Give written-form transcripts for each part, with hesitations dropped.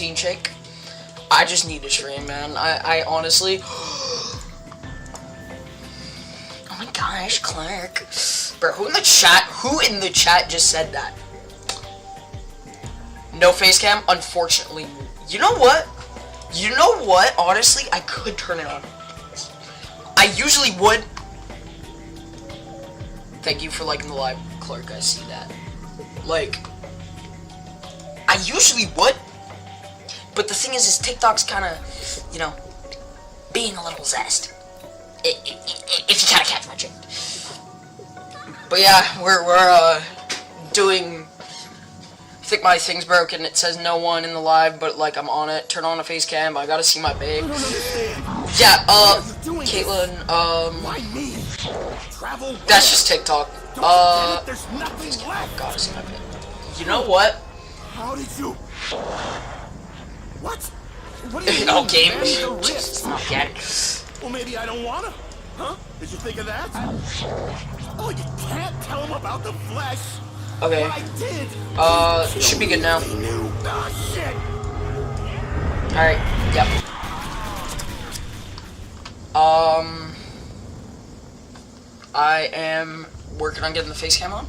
protein shake. I just need to stream, man. I honestly... Oh my gosh, Clark. Bro, who in the chat just said that? No face cam? Unfortunately. You know what? Honestly, I could turn it on. I usually would. Thank you for liking the live, Clark. I see that. Like, I usually would. But the thing is TikTok's kind of, you know, being a little zest. If you kind of catch my drift. But yeah, we're doing. I think my thing's broken. It says no one in the live, but like I'm on it. Turn on a face cam. I gotta see my babe. Yeah. Caitlin. That's just TikTok. Oh God, I see my babe. You know what? How did you? What? No game. Just not get it. Well, maybe I don't wanna. Huh? Did you think of that? Oh, you can't tell him about the flesh. Okay. What I did. Should be good now. Oh, shit. Alright, yep. I am working on getting the face cam on.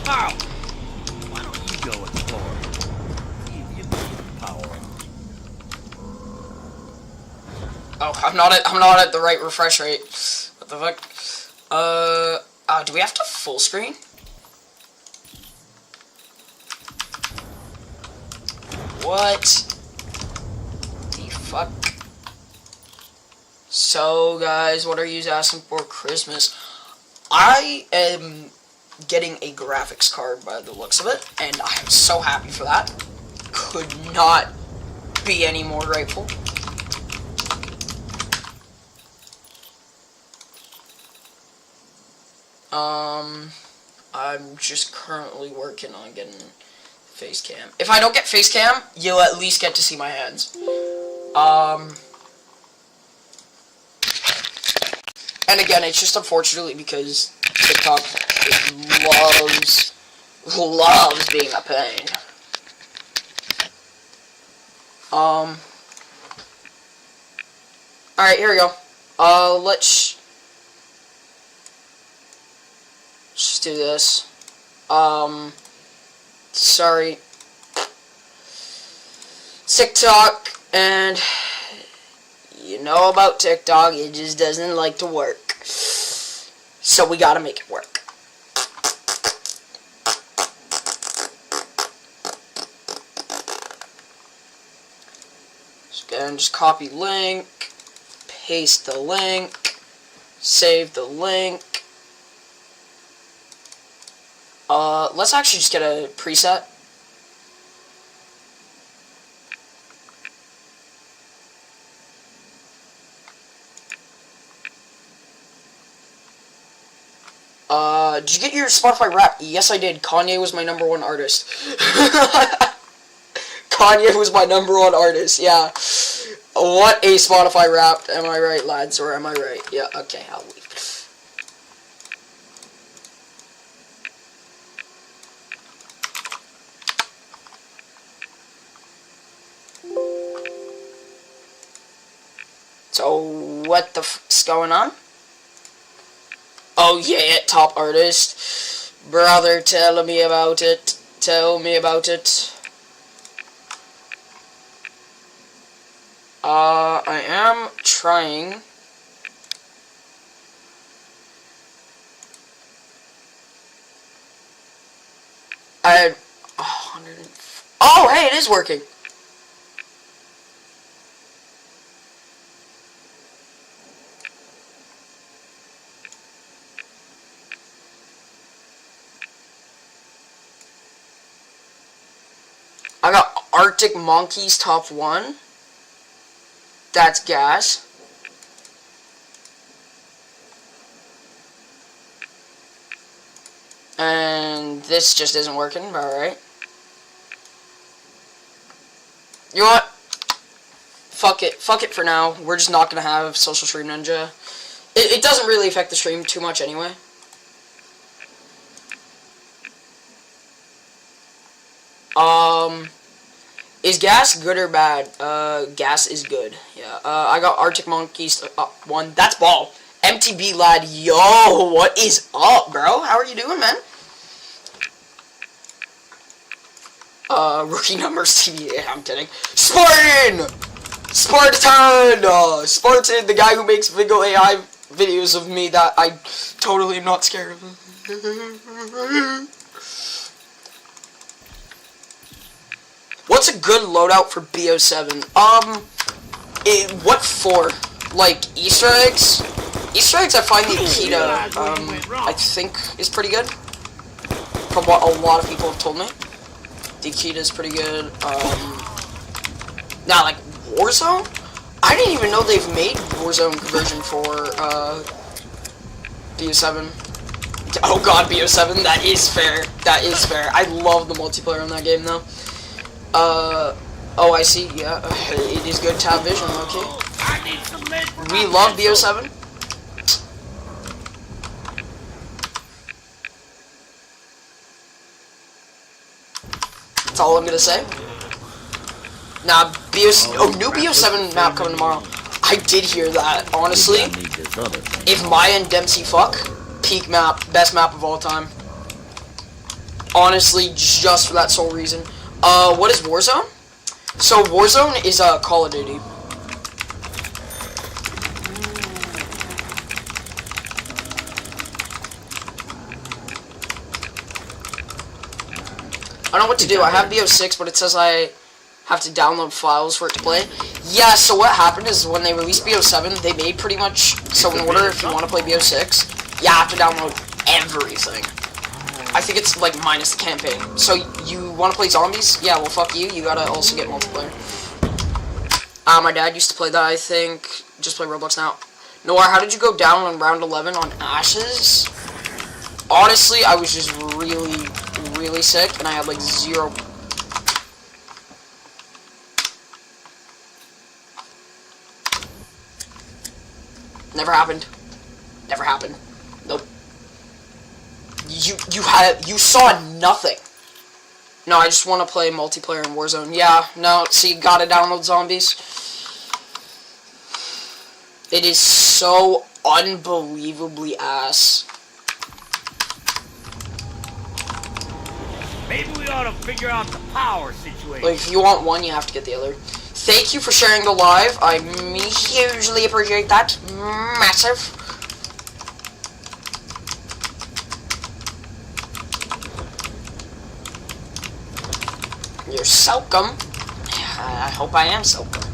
Ow. Why don't you go explore? You need power. Oh, I'm not at the right refresh rate. What the fuck? Do we have to full screen? What the fuck? So, guys, what are you asking for Christmas? I am getting a graphics card by the looks of it, and I am so happy for that. Could not be any more grateful. I'm just currently working on getting face cam. If I don't get face cam, you'll at least get to see my hands. And again, it's just unfortunately because TikTok loves being a pain. Alright, here we go. Let's just do this. Sorry. TikTok, and you know about TikTok, it just doesn't like to work. So we gotta make it work. So again, just copy link, paste the link, save the link. Let's actually just get a preset. Did you get your Spotify Wrapped? Yes, I did. Kanye was my #1 artist. Kanye was my #1 artist, yeah. What a Spotify Wrapped. Am I right, lads, or am I right? Yeah, okay, I'll leave. So, what the f***'s going on? Oh yeah, top artist. Brother, tell me about it. Tell me about it. I am trying. I had 100. Oh, hey, it is working. I got Arctic Monkeys top 1. That's gas. And this just isn't working, alright. You know what? Fuck it. Fuck it for now. We're just not gonna have Social Stream Ninja. It doesn't really affect the stream too much anyway. Is gas good or bad? Gas is good. Yeah. I got Arctic Monkeys 1. That's ball. MTB lad, yo, what is up, bro? How are you doing, man? Rookie numbers TV. Yeah, I'm kidding. Spartan! Spartan, the guy who makes Vigo AI videos of me that I totally am not scared of. What's a good loadout for BO7? What for? Like, Easter eggs? Easter eggs, I find the Akita, I think is pretty good. From what a lot of people have told me. The Akita is pretty good. Now, like, Warzone? I didn't even know they've made Warzone conversion for, BO7. Oh god, BO7, that is fair. That is fair. I love the multiplayer in that game, though. Oh, I see, yeah. It is good to have vision, okay? We love BO7. That's all I'm gonna say. Nah, new BO7 map coming tomorrow. I did hear that, honestly. If Maya and Dempsey fuck, peak map, best map of all time. Honestly, just for that sole reason. What is Warzone? So, Warzone is, Call of Duty. I don't know what to do. I have BO6, but it says I have to download files for it to play. Yeah, so what happened is when they released BO7, they made pretty much... So in order, if you want to play BO6, you have to download everything. I think it's, like, minus the campaign. So, you want to play zombies? Yeah, well, fuck you. You gotta also get multiplayer. My dad used to play that, I think. Just play Roblox now. Noir, how did you go down on round 11 on Ashes? Honestly, I was just really sick, and I had, like, 0... Never happened. Never happened. Nope. You saw nothing. No, I just want to play multiplayer in Warzone. Yeah, no, see, gotta download zombies. It is so unbelievably ass. Maybe we ought to figure out the power situation. Like, if you want one, you have to get the other. Thank you for sharing the live. I hugely appreciate that. Massive. You're welcome. I hope I am welcome.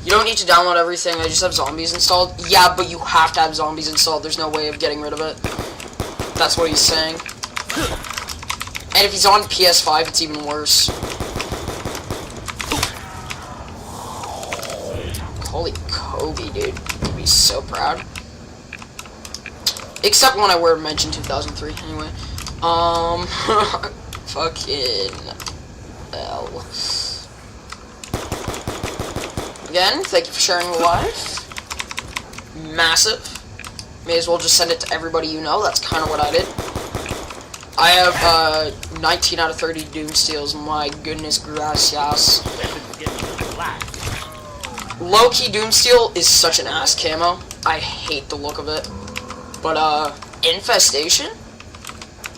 You don't need to download everything. I just have zombies installed. Yeah, but you have to have zombies installed. There's no way of getting rid of it. That's what he's saying. And if he's on PS5, it's even worse. Holy Kobe, dude. I'd be so proud. Except when I wear Mention 2003, anyway. Fucking hell. Again, thank you for sharing the live. Massive. May as well just send it to everybody you know. That's kind of what I did. I have, 19 out of 30 Doom Steals. My goodness gracias. Low-key Doomsteel is such an ass camo. I hate the look of it. But, Infestation?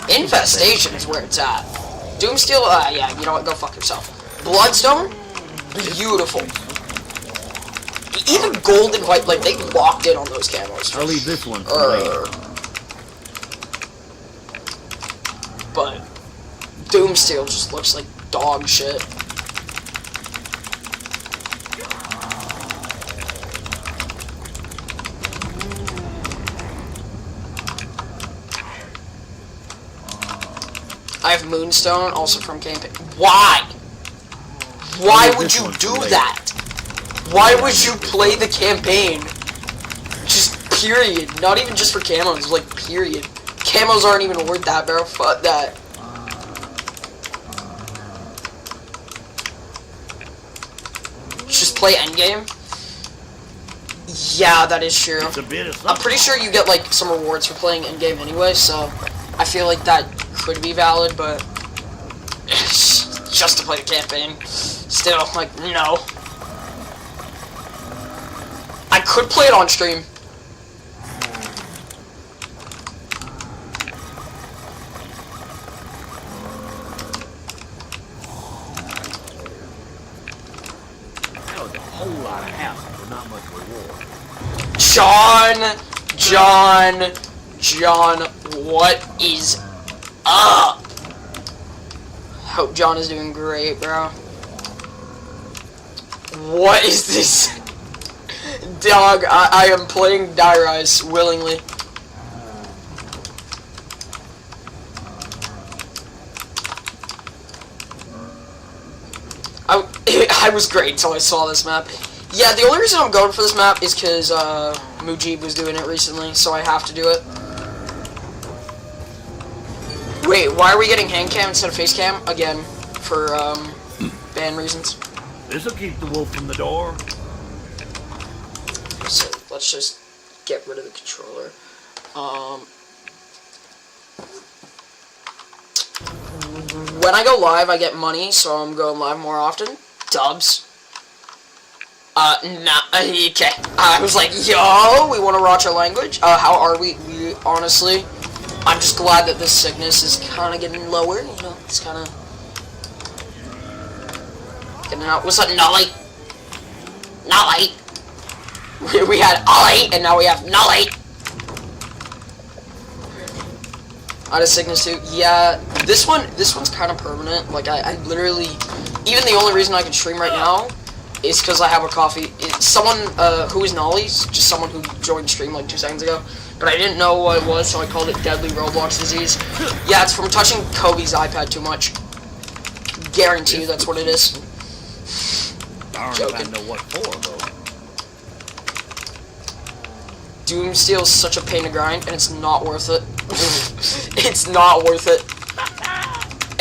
Infestation is where it's at. Doomsteel, yeah, you know what, go fuck yourself. Bloodstone? Beautiful. Even gold and white, like, they locked in on those camos. I'll leave this one for later. But, Doomsteel just looks like dog shit. I have Moonstone, also from campaign. Why? Why would you do that? Why would you play the campaign? Just period. Not even just for camos, like period. Camos aren't even worth that, bro. Fuck that. Just play endgame? Yeah, that is true. I'm pretty sure you get, like, some rewards for playing endgame anyway, so I feel like that could be valid, but just to play the campaign. Still, like, no. I could play it on stream. That was a whole lot of hassle for not much reward. John, what is up? Hope John is doing great, bro. What is this? Dog, I am playing Die Rise willingly. I was great until I saw this map. Yeah, the only reason I'm going for this map is because Mujib was doing it recently, so I have to do it. Wait, why are we getting hand cam instead of face cam? Again, for ban reasons. This'll keep the wolf from the door. So let's just get rid of the controller. When I go live, I get money, so I'm going live more often. Dubs. Nah, okay. I was like, yo, we want to watch our language. How are we? Honestly, I'm just glad that this sickness is kind of getting lower. You know, it's kind of getting out. What's up, Nolly? Nolly. We had Ollie, and now we have Nolly. Out of sickness too. Yeah, this one's kind of permanent. Like I literally, even the only reason I can stream right now is because I have a coffee. It's someone who is Nolly's, just someone who joined stream like 2 seconds ago. But I didn't know what it was, so I called it deadly Roblox disease. Yeah, it's from touching Kobe's iPad too much. Guarantee you that's what it is. I don't even know what for, though. Doomsteel is such a pain to grind, and it's not worth it. It's not worth it.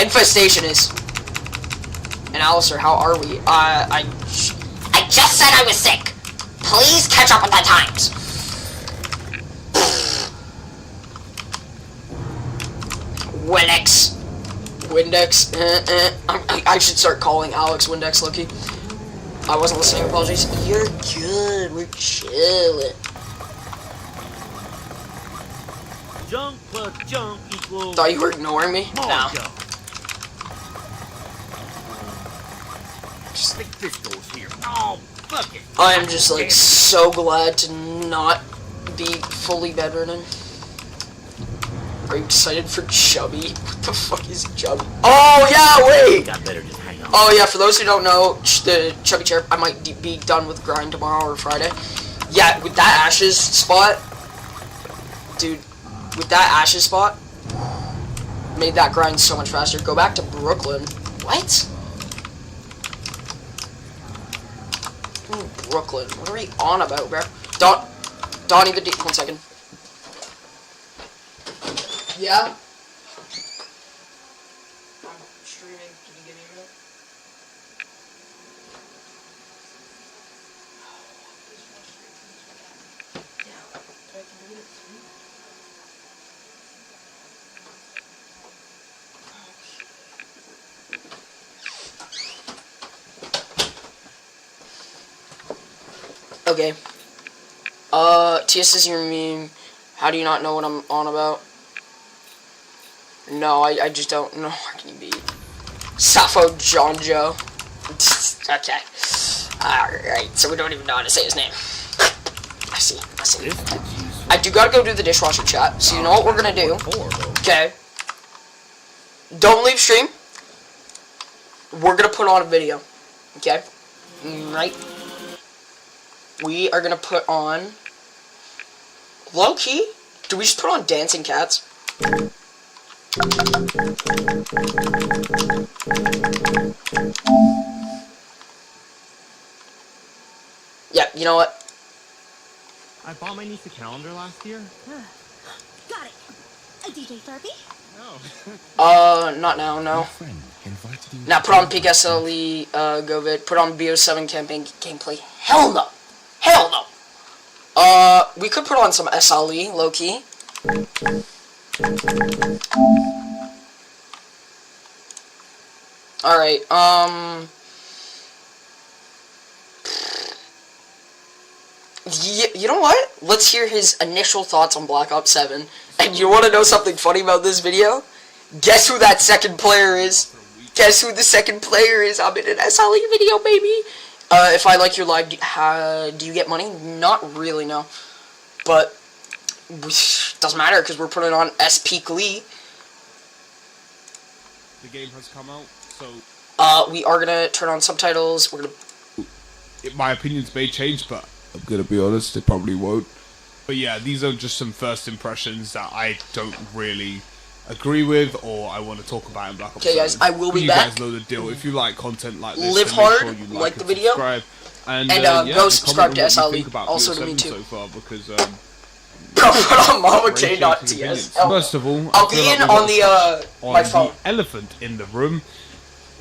Infestation is. And Alistair, how are we? I just said I was sick. Please catch up with the times. Windex. I should start calling Alex Windex, Loki. I wasn't listening, apologies. You're good, we're chilling. Junk plus junk equals... Thought you were ignoring me? more No. junk. Just think this goes here. Oh, fuck it. I am just like so glad to not be fully bedridden. Are you excited for Chubby? What the fuck is Chubby? Oh yeah, wait! I better just hang on. Oh yeah, for those who don't know, the Chubby Chair, I might be done with grind tomorrow or Friday. Yeah, with that Ashes spot, dude, with that Ashes spot, made that grind so much faster. Go back to Brooklyn. What? Ooh, Brooklyn. What are we on about, bro? Donnie the D. 1 second. Yeah? I'm streaming. Can you give me a minute? Okay. TS is your meme. How do you not know what I'm on about? No, I just don't know. How can you be? Sappho Jonjo. Okay. Alright, so we don't even know how to say his name. I see. I do gotta go do the dishwasher chat, so you know what we're gonna do? Okay. Don't leave stream. We're gonna put on a video. Okay? Right? We are gonna put on... Low-key? Do we just put on Dancing Cats? Yeah, you know what? I bought my niece a calendar last year. Got it. A DJ Therapy? No. Not now, no. Now put on Peak SLE, GoVid, put on BO7 campaign gameplay. Hell no! Hell no! We could put on some SLE, low-key. Alright, you know what? Let's hear his initial thoughts on Black Ops 7. And you want to know something funny about this video? Guess who that second player is? Guess who the second player is? I'm in an SLE video, baby. If I like your live, do you get money? Not really, no. But doesn't matter because we're putting on SP Lee. The game has come out, so we are gonna turn on subtitles. We're gonna. My opinions may change, but I'm gonna be honest, they probably won't. But yeah, these are just some first impressions that I don't really agree with, or I want to talk about in Black Ops 7. Okay, guys, I will be you back. You guys know the deal. If you like content like this, live then make hard, sure you like the video, subscribe. And yeah, go just subscribe to comment on what you SLE. think about Also to BO7 me too. So far, because Put on Mama K. appreciating TS. opinions. First of all, I'll I feel be like in we've on got the on my phone. the elephant in the room,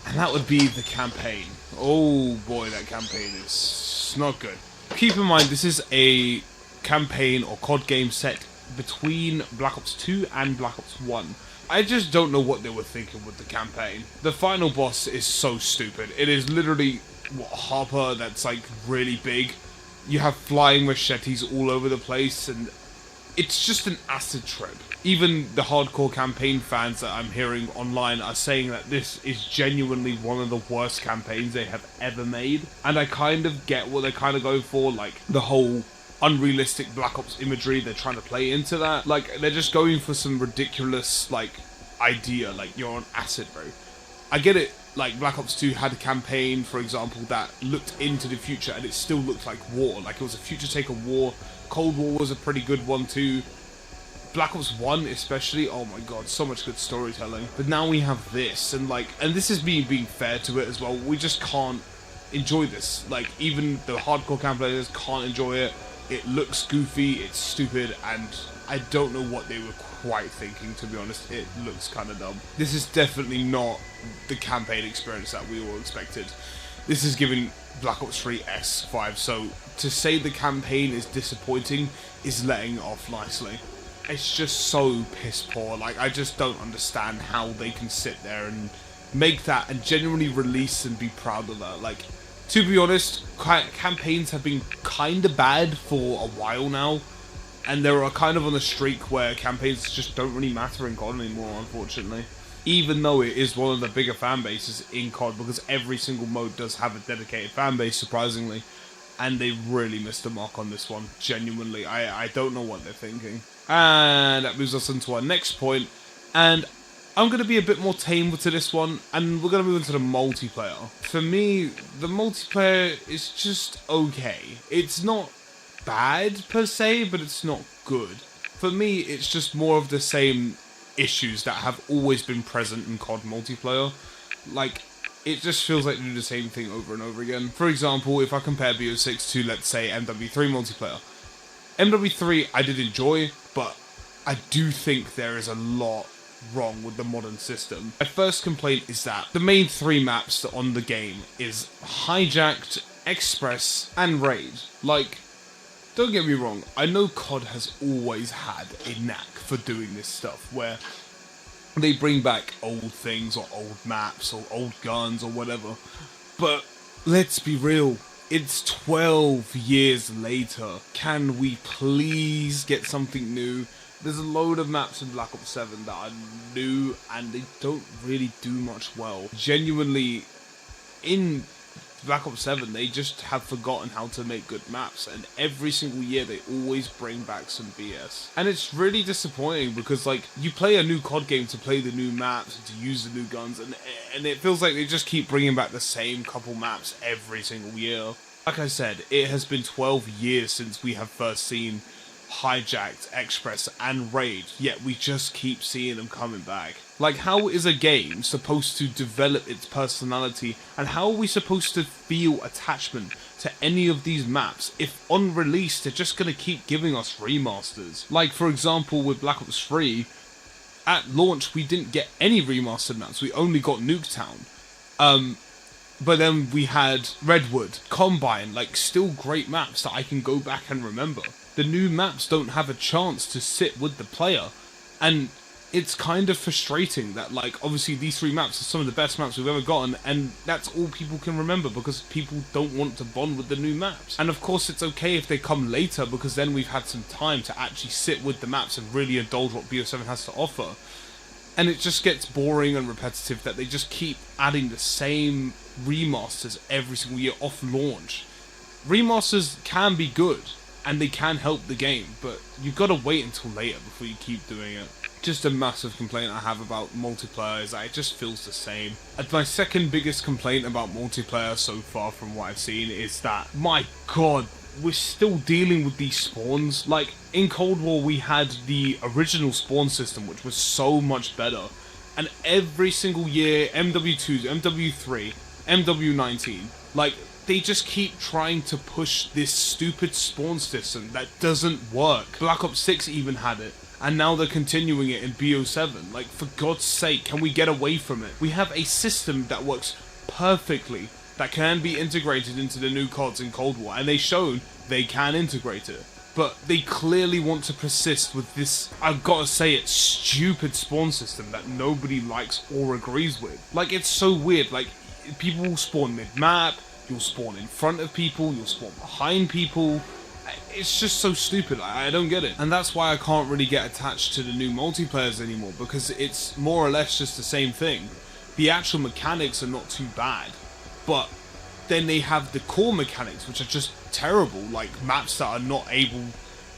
and that would be the campaign. Oh boy, that campaign is not good. Keep in mind, this is a campaign or COD game set between Black Ops 2 and Black Ops 1. I just don't know what they were thinking with the campaign. The final boss is so stupid. It is literally Harper that's like really big. You have flying machetes all over the place, and it's just an acid trip. Even the hardcore campaign fans that I'm hearing online are saying that this is genuinely one of the worst campaigns they have ever made. And I kind of get what they're kind of going for, like the whole unrealistic Black Ops imagery, they're trying to play into that. Like, they're just going for some ridiculous, like, idea, like, you're on acid, bro. I get it, like, Black Ops 2 had a campaign, for example, that looked into the future, and it still looked like war. Like, it was a future take of war. Cold War was a pretty good one, too. Black Ops 1 especially, oh my god, so much good storytelling. But now we have this, and like, and this is me being fair to it as well, we just can't enjoy this. Like, even the hardcore campaigners can't enjoy it. It looks goofy, it's stupid, and I don't know what they were quite thinking, to be honest. It looks kind of dumb. This is definitely not the campaign experience that we all expected. This is giving Black Ops 3 S5, so to say the campaign is disappointing is letting off nicely. It's just so piss poor. Like, I just don't understand how they can sit there and make that and genuinely release and be proud of that. Like, to be honest, campaigns have been kind of bad for a while now, and they are kind of on a streak where campaigns just don't really matter in COD anymore, unfortunately. Even though it is one of the bigger fan bases in COD, because every single mode does have a dedicated fan base, surprisingly, and they really missed the mark on this one, genuinely. I don't know what they're thinking. And that moves us into our next point, and I'm going to be a bit more tame to this one, and we're going to move into the multiplayer. For me, the multiplayer is just okay. It's not bad per se, but it's not good. For me, it's just more of the same issues that have always been present in COD multiplayer. Like, it just feels like they do the same thing over and over again. For example, if I compare BO6 to, let's say, MW3 multiplayer. MW3 I did enjoy, but I do think there is a lot wrong with the modern system. My first complaint is that the main three maps on the game is Hijacked, Express, and Raid. Like, don't get me wrong, I know COD has always had a knack for doing this stuff, where they bring back old things, or old maps, or old guns, or whatever. But let's be real, it's 12 years later. Can we please get something new? There's a load of maps in Black Ops 7 that are new, and they don't really do much well. Genuinely, in Black Ops 7, they just have forgotten how to make good maps, and every single year they always bring back some BS. And it's really disappointing, because like, you play a new COD game to play the new maps, and to use the new guns, and it feels like they just keep bringing back the same couple maps every single year. Like I said, it has been 12 years since we have first seen Hijacked, Express, and Raid, yet we just keep seeing them coming back. Like, how is a game supposed to develop its personality, and how are we supposed to feel attachment to any of these maps if on release they're just going to keep giving us remasters? Like, for example, with Black Ops 3, at launch we didn't get any remastered maps, we only got Nuketown. But then we had Redwood, Combine, like, still great maps that I can go back and remember. The new maps don't have a chance to sit with the player, and it's kind of frustrating that, like, obviously these 3 maps are some of the best maps we've ever gotten, and that's all people can remember because people don't want to bond with the new maps. And of course it's okay if they come later, because then we've had some time to actually sit with the maps and really indulge what BO7 has to offer. And it just gets boring and repetitive that they just keep adding the same remasters every single year off launch. Remasters can be good, and they can help the game, but you've got to wait until later before you keep doing it. Just a massive complaint I have about multiplayer is that it just feels the same. And my second biggest complaint about multiplayer so far from what I've seen is that, my god, we're still dealing with these spawns. Like, in Cold War we had the original spawn system, which was so much better, and every single year, MW2s, MW3, MW19, like, they just keep trying to push this stupid spawn system that doesn't work. Black Ops 6 even had it, and now they're continuing it in BO7. Like, for God's sake, can we get away from it? We have a system that works perfectly, that can be integrated into the new CODs in Cold War, and they've shown they can integrate it. But they clearly want to persist with this, I've got to say it, stupid spawn system that nobody likes or agrees with. Like, it's so weird. Like, people will spawn mid-map, you'll spawn in front of people, you'll spawn behind people. It's just so stupid, I don't get it. And that's why I can't really get attached to the new multiplayers anymore, because it's more or less just the same thing. The actual mechanics are not too bad, but then they have the core mechanics, which are just terrible, like maps that are not able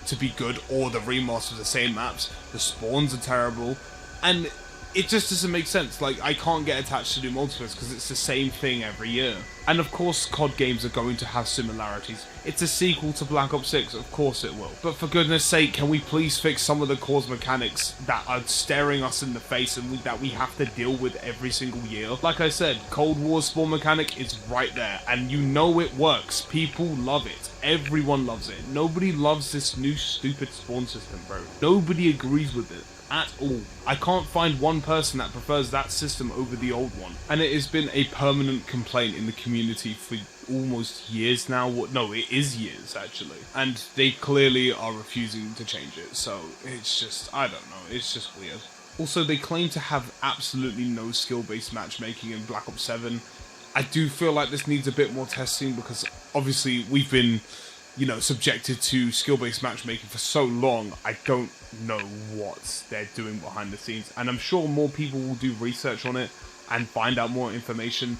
to be good, or the remasters of the same maps. The spawns are terrible, and it just doesn't make sense. Like, I can't get attached to new multiplayers because it's the same thing every year. And of course COD games are going to have similarities. It's a sequel to Black Ops 6, of course it will. But for goodness sake, can we please fix some of the core mechanics that are staring us in the face and that we have to deal with every single year? Like I said, Cold War spawn mechanic is right there, and you know it works. People love it. Everyone loves it. Nobody loves this new stupid spawn system, bro. Nobody agrees with it at all. I can't find one person that prefers that system over the old one, and it has been a permanent complaint in the community for almost years now. No, it is years actually, and they clearly are refusing to change it. So it's just, I don't know, it's just weird. Also, they claim to have absolutely no skill-based matchmaking in Black Ops 7. I do feel like this needs a bit more testing, because obviously we've been, you know, subjected to skill-based matchmaking for so long. I don't know what they're doing behind the scenes, and I'm sure more people will do research on it and find out more information,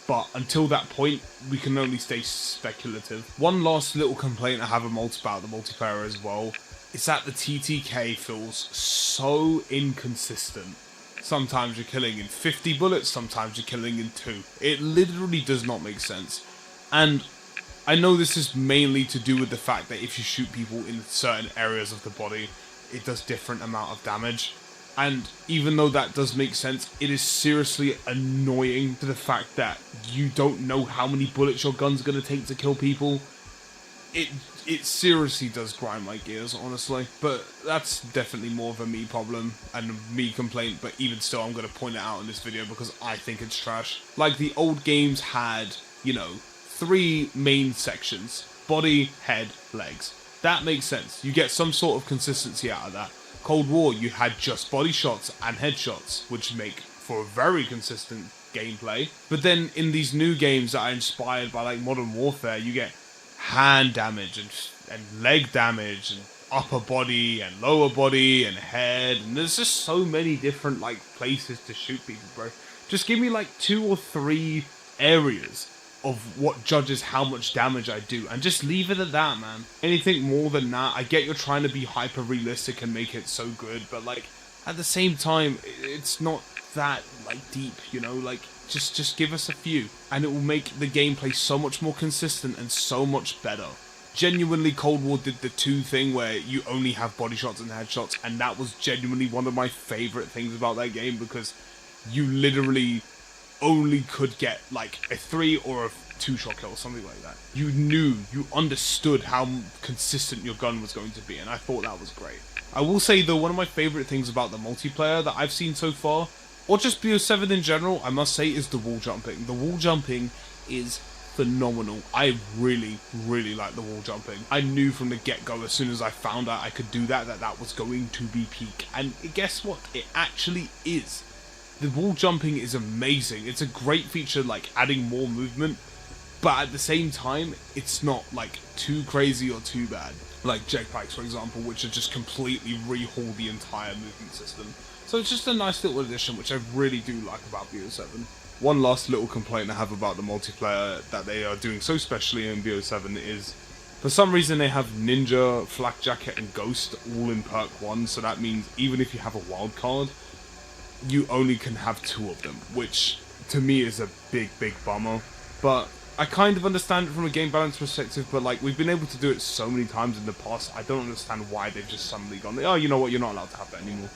but until that point we can only stay speculative. One last little complaint I have about the multiplayer as well is that the TTK feels so inconsistent. Sometimes you're killing in 50 bullets, sometimes you're killing in 2. It literally does not make sense. And I know this is mainly to do with the fact that if you shoot people in certain areas of the body, it does different amount of damage. And even though that does make sense, it is seriously annoying to the fact that you don't know how many bullets your gun's gonna take to kill people. It seriously does grind my gears, honestly. But that's definitely more of a me problem and a me complaint, but even still I'm gonna point it out in this video because I think it's trash. Like, the old games had, you know, 3 main sections: body, head, legs. That makes sense. You get some sort of consistency out of that. Cold War, you had just body shots and headshots, which make for a very consistent gameplay. But then in these new games that are inspired by like Modern Warfare, you get hand damage and leg damage and upper body and lower body and head, and there's just so many different like places to shoot people, bro. Just give me like 2 or 3 areas of what judges how much damage I do, and just leave it at that, man. Anything more than that, I get you're trying to be hyper realistic and make it so good, but like at the same time, it's not that like deep, you know. Like, just give us a few and it will make the gameplay so much more consistent and so much better. Genuinely, Cold War did the 2 thing where you only have body shots and headshots, and that was genuinely one of my favorite things about that game, because you literally only could get like a 3 or a 2-shot kill, something like that. You knew, you understood how consistent your gun was going to be, and I thought that was great. I will say though, one of my favorite things about the multiplayer that I've seen so far, or just BO7 in general, I must say, is the wall jumping. The wall jumping is phenomenal. I really, really like the wall jumping. I knew from the get-go, as soon as I found out I could do that, that was going to be peak. And guess what? It actually is. The wall jumping is amazing. It's a great feature, like adding more movement, but at the same time, it's not like too crazy or too bad. Like jetpacks, for example, which are just completely rehaul the entire movement system. So it's just a nice little addition, which I really do like about BO7. One last little complaint I have about the multiplayer that they are doing so specially in BO7 is, for some reason they have Ninja, Flak Jacket and Ghost all in perk 1, so that means even if you have a wild card, you only can have 2 of them, which to me is a big bummer. But I kind of understand it from a game balance perspective, but like we've been able to do it so many times in the past, I don't understand why they've just suddenly gone, oh, you know what, you're not allowed to have that anymore.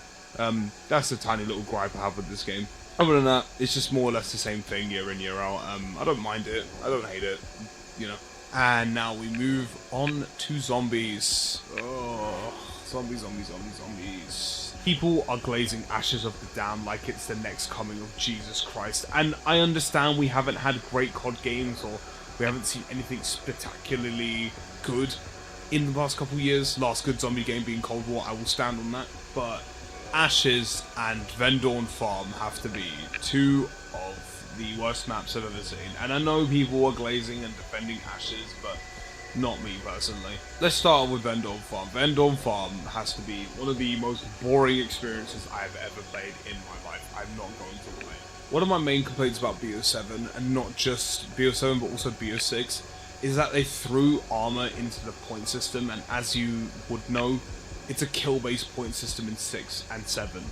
That's a tiny little gripe I have with this game. Other than that, it's just more or less the same thing year in, year out. I don't mind it, I don't hate it, you know. And now we move on to zombies. Oh, zombies. People are glazing Ashes of the Dam like it's the next coming of Jesus Christ. And I understand we haven't had great COD games, or we haven't seen anything spectacularly good in the past couple years. Last good zombie game being Cold War, I will stand on that. But Ashes and Vendorn Farm have to be 2 of the worst maps I've ever seen. And I know people are glazing and defending Ashes, but not me personally. Let's start with Vendorn Farm. Vendorn Farm has to be one of the most boring experiences I have ever played in my life. I'm not going to lie. One of my main complaints about BO7, and not just BO7 but also BO6, is that they threw armor into the point system, and as you would know, it's a kill-based point system in 6 and 7.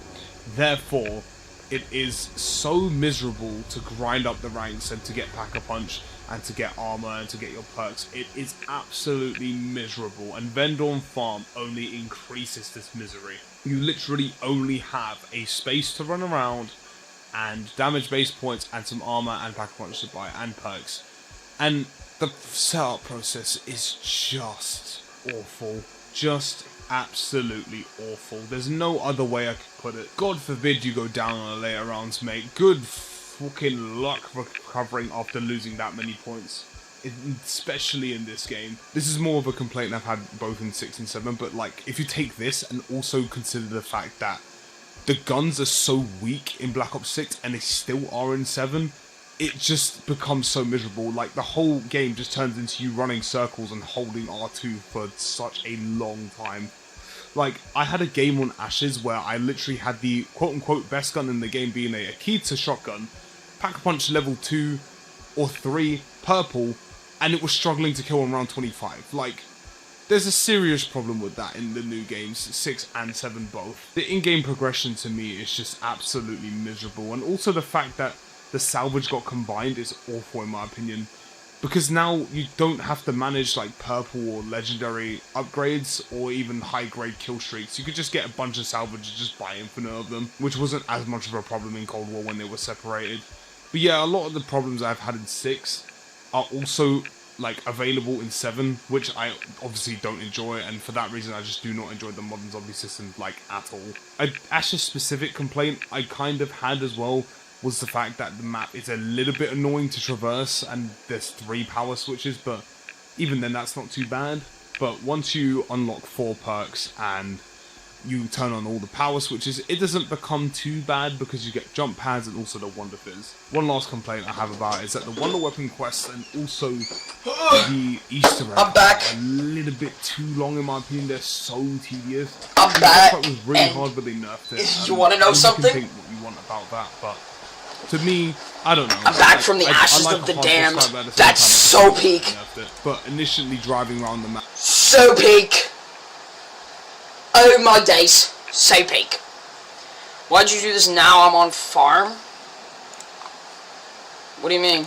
Therefore, it is so miserable to grind up the ranks and to get Pack-a-Punch and to get armor and to get your perks. It is absolutely miserable, and Vendorn Farm only increases this misery. You literally only have a space to run around and damage-based points and some armor and Pack-a-Punch to buy and perks. And the setup process is just awful. Just absolutely awful. There's no other way I could put it. God forbid you go down on a later rounds, mate. Good fucking luck recovering after losing that many points, especially in this game. This is more of a complaint I've had both in 6 and 7, but like, if you take this and also consider the fact that the guns are so weak in Black Ops 6 and they still are in 7, it just becomes so miserable. Like, the whole game just turns into you running circles and holding R2 for such a long time. Like, I had a game on Ashes where I literally had the quote-unquote best gun in the game being a Akita shotgun, Pack-a-Punch level 2 or 3, purple, and it was struggling to kill on round 25. Like, there's a serious problem with that in the new games, 6 and 7 both. The in-game progression to me is just absolutely miserable, and also the fact that the salvage got combined is awful in my opinion. Because now you don't have to manage like purple or legendary upgrades or even high grade kill streaks. You could just get a bunch of salvage and just buy infinite of them, which wasn't as much of a problem in Cold War when they were separated. But yeah, a lot of the problems I've had in 6 are also like available in 7, which I obviously don't enjoy, and for that reason I just do not enjoy the modern zombie system like at all. A Ashes specific complaint I kind of had as well was the fact that the map is a little bit annoying to traverse and there's 3 power switches, but even then that's not too bad. But once you unlock 4 perks and you turn on all the power switches, it doesn't become too bad because you get jump pads and also the Wonder Fizz. One last complaint I have about it is that the Wonder Weapon quests and also the Easter eggs are a little bit too long in my opinion. They're so tedious. I'm back. It was really hard, but they nerfed it. You want to know something? You can think what you want about that, but to me, I don't know. I'm back from the Ashes of the Damned. That's so peak. But initially driving around the map, so peak. Oh my days, so peak. Why'd you do this now? I'm on farm. What do you mean?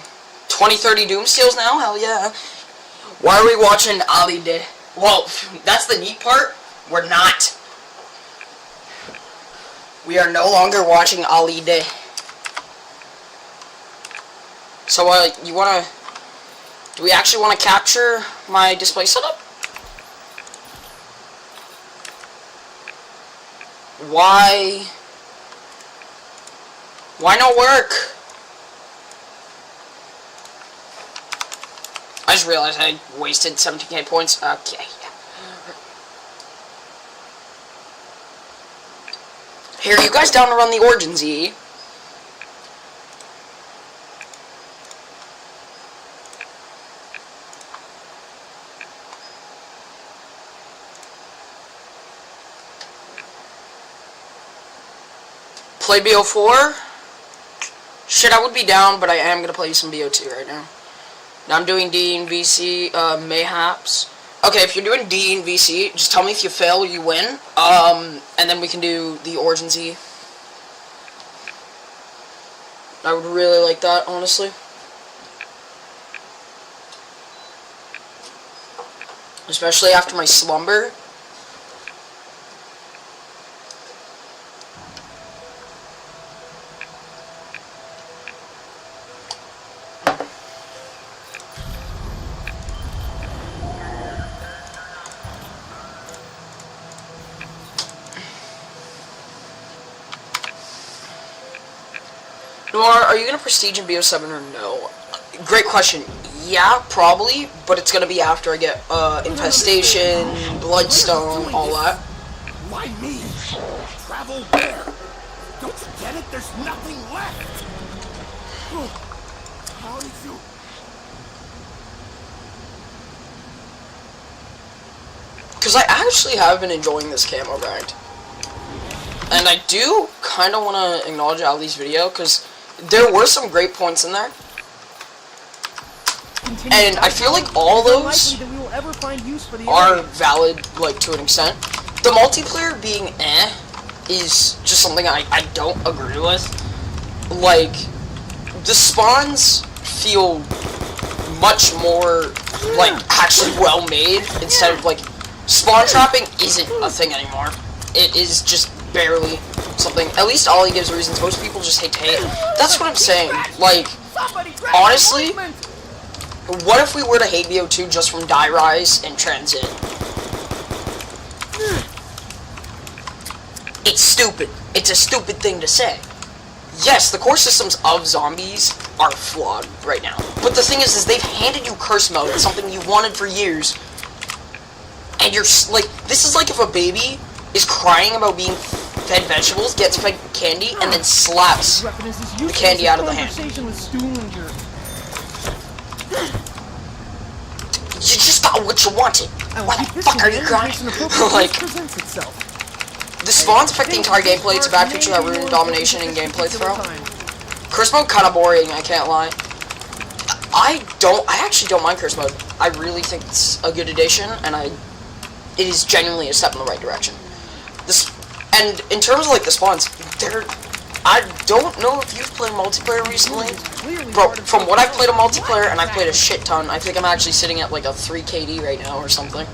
20-30 Doom Steals now? Hell yeah. Why are we watching Ali Day? Well, that's the neat part. We're not. We are no longer watching Ali Day. So, you wanna... Do we actually want to capture my display setup? Why no work? I just realized I wasted 17k points. Okay. Here, you guys down to run the Origins, E? Play BO4? Shit, I would be down, but I am gonna play some BO2 right now. Now I'm doing D and VC, mayhaps. Okay, if you're doing D and VC, just tell me if you fail or you win. And then we can do the Origins E. I would really like that, honestly. Especially after my slumber. Noir, are you going to Prestige in BO7 or no? Great question. Yeah, probably, but it's going to be after I get Infestation, Bloodstone, all that. Why me? Travel where? Don't you get it? There's nothing left. How did you... Because I actually have been enjoying this camo grind. And I do kind of want to acknowledge Ali's video, because there were some great points in there. And I feel like all those are valid, like, to an extent. The multiplayer being is just something I don't agree with. Like, the spawns feel much more, like, actually well made, instead of, like, spawn trapping isn't a thing anymore. It is just barely something. At least Ollie gives reasons. Most people just hate to hate. That's what I'm saying. Like, honestly, what if we were to hate BO2 just from Die Rise and Transit? It's stupid. It's a stupid thing to say. Yes, the core systems of zombies are flawed right now. But the thing is they've handed you curse mode, something you wanted for years. And you're, like, this is like if a baby is crying about being fed vegetables, gets fed candy, and then slaps the candy out of the hand. You just got what you wanted. Why the fuck are you crying? Like, the spawns affect the entire gameplay. It's a bad feature that ruined domination and gameplay throw. Curse mode kinda boring, I can't lie. I actually don't mind curse mode. I really think it's a good addition, and it is genuinely a step in the right direction. And in terms of, like, the spawns, I don't know if you've played multiplayer recently, but from what I've played a multiplayer, and I've played a shit ton, I think I'm actually sitting at, like, a 3 KD right now or something.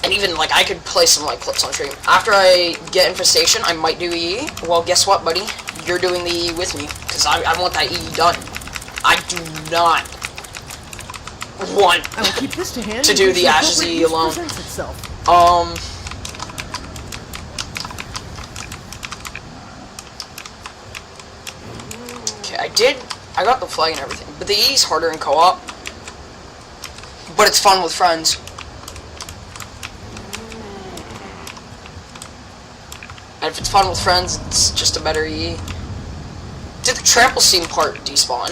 And even, like, I could play some, like, clips on stream. After I get Infestation, I might do EE. Well, guess what, buddy? You're doing the EE with me, because I want that EE done. I do not want to do the Ashes EE alone. Okay, I got the flag and everything, but the E's harder in co-op. But it's fun with friends. And if it's fun with friends, it's just a better E. Did the trample scene part despawn?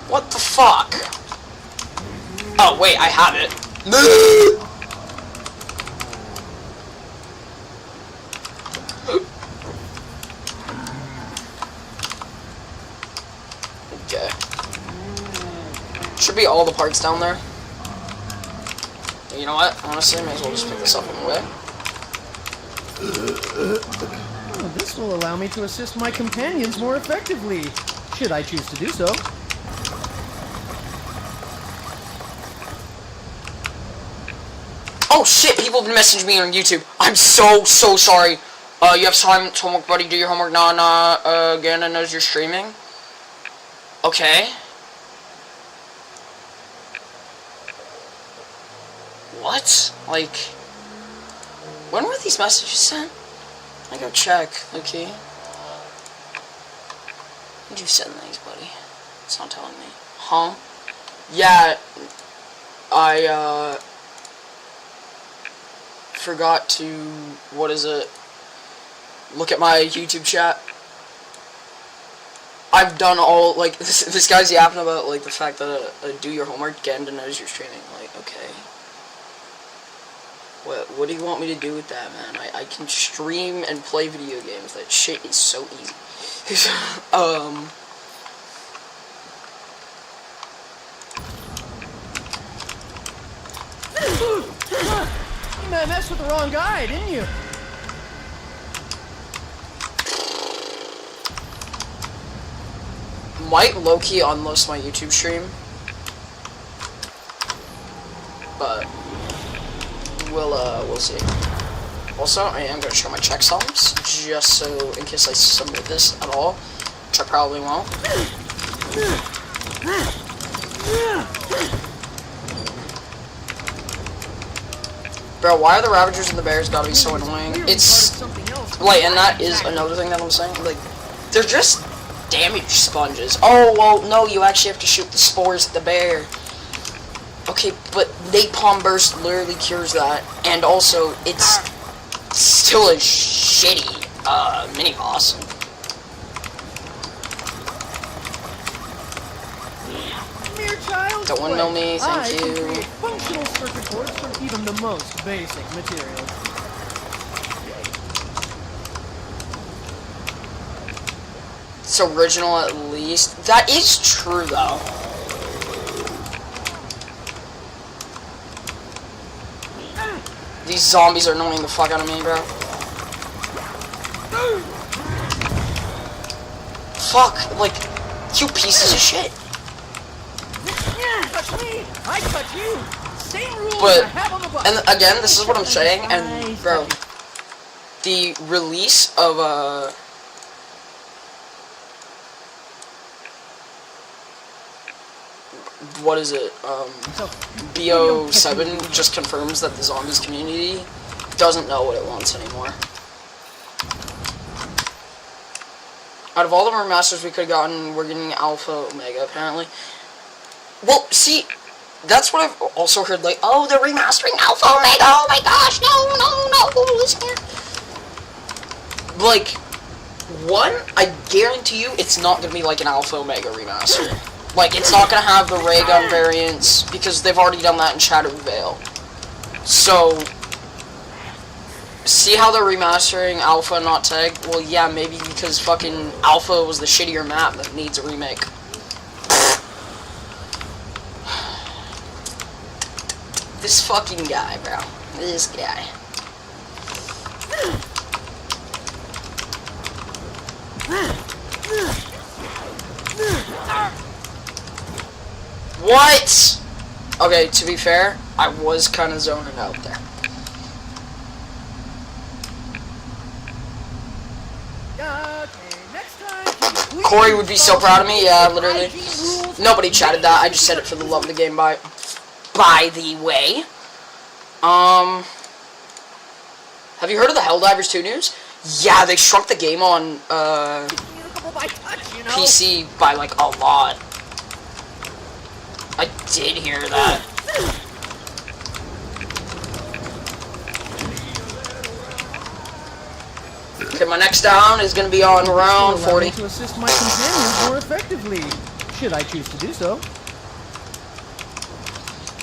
What the fuck? Oh, wait, I have it. Okay. Should be all the parts down there. You know what? Honestly, may as well just pick this up on the way. Oh, this will allow me to assist my companions more effectively, should I choose to do so. Oh shit, people have been messaging me on YouTube. I'm so sorry. You have time to homework, buddy. Do your homework now, again, and knows you're streaming. Okay. What? Like, when were these messages sent? I go check, okay. When did you send these, buddy? It's not telling me. Huh? Yeah, I, forgot to, what is it, look at my YouTube chat. I've done all, like, this guy's yapping about, like, the fact that, do your homework, get into knows you're streaming. Like, okay. What do you want me to do with that, man? I can stream and play video games. That shit is so easy. You messed with the wrong guy, didn't you? Might low-key unload my YouTube stream, but we'll see. Also, I am gonna show my check sums, just so in case I submit this at all, which I probably won't. Bro, why are the Ravagers and the Bears gotta be so annoying? It's like, and that is another thing that I'm saying. Like, they're just damage sponges. Oh, well, no, you actually have to shoot the spores at the bear. Okay, but Napalm Burst literally cures that, and also, it's still a shitty, mini-boss. Mere child's Don't windmill me, thank I can you. create functional circuit boards from even the most basic materials. It's original at least. That is true, though. These zombies are annoying the fuck out of me, bro. Fuck, like, you pieces of shit. Touch me, I touch you. Same rules But, I have on the bus. and again, this is what I'm saying, and, bro, the release of, what is it, BO7 just confirms that the zombies community doesn't know what it wants anymore. Out of all the remasters we could have gotten, we're getting Alpha Omega, apparently. Well, see, that's what I've also heard, like, oh, they're remastering Alpha Omega, oh my gosh, no, listen here. Like, one, I guarantee you it's not going to be like an Alpha Omega remaster. Like, it's not going to have the ray gun variants, because they've already done that in Shadow Veil. So, see how they're remastering Alpha, not Tag? Well, yeah, maybe because fucking Alpha was the shittier map that needs a remake. This fucking guy, bro. This guy. What? Okay, to be fair, I was kind of zoning out there. Corey would be so proud of me, yeah, literally. Nobody chatted that, I just said it for the love of the game, by the way. Have you heard of the Helldivers 2 news? Yeah, they shrunk the game on, PC by, like, a lot. I did hear that. Okay, my next down is gonna be on round 40. To assist my companions more effectively, should I choose to do so.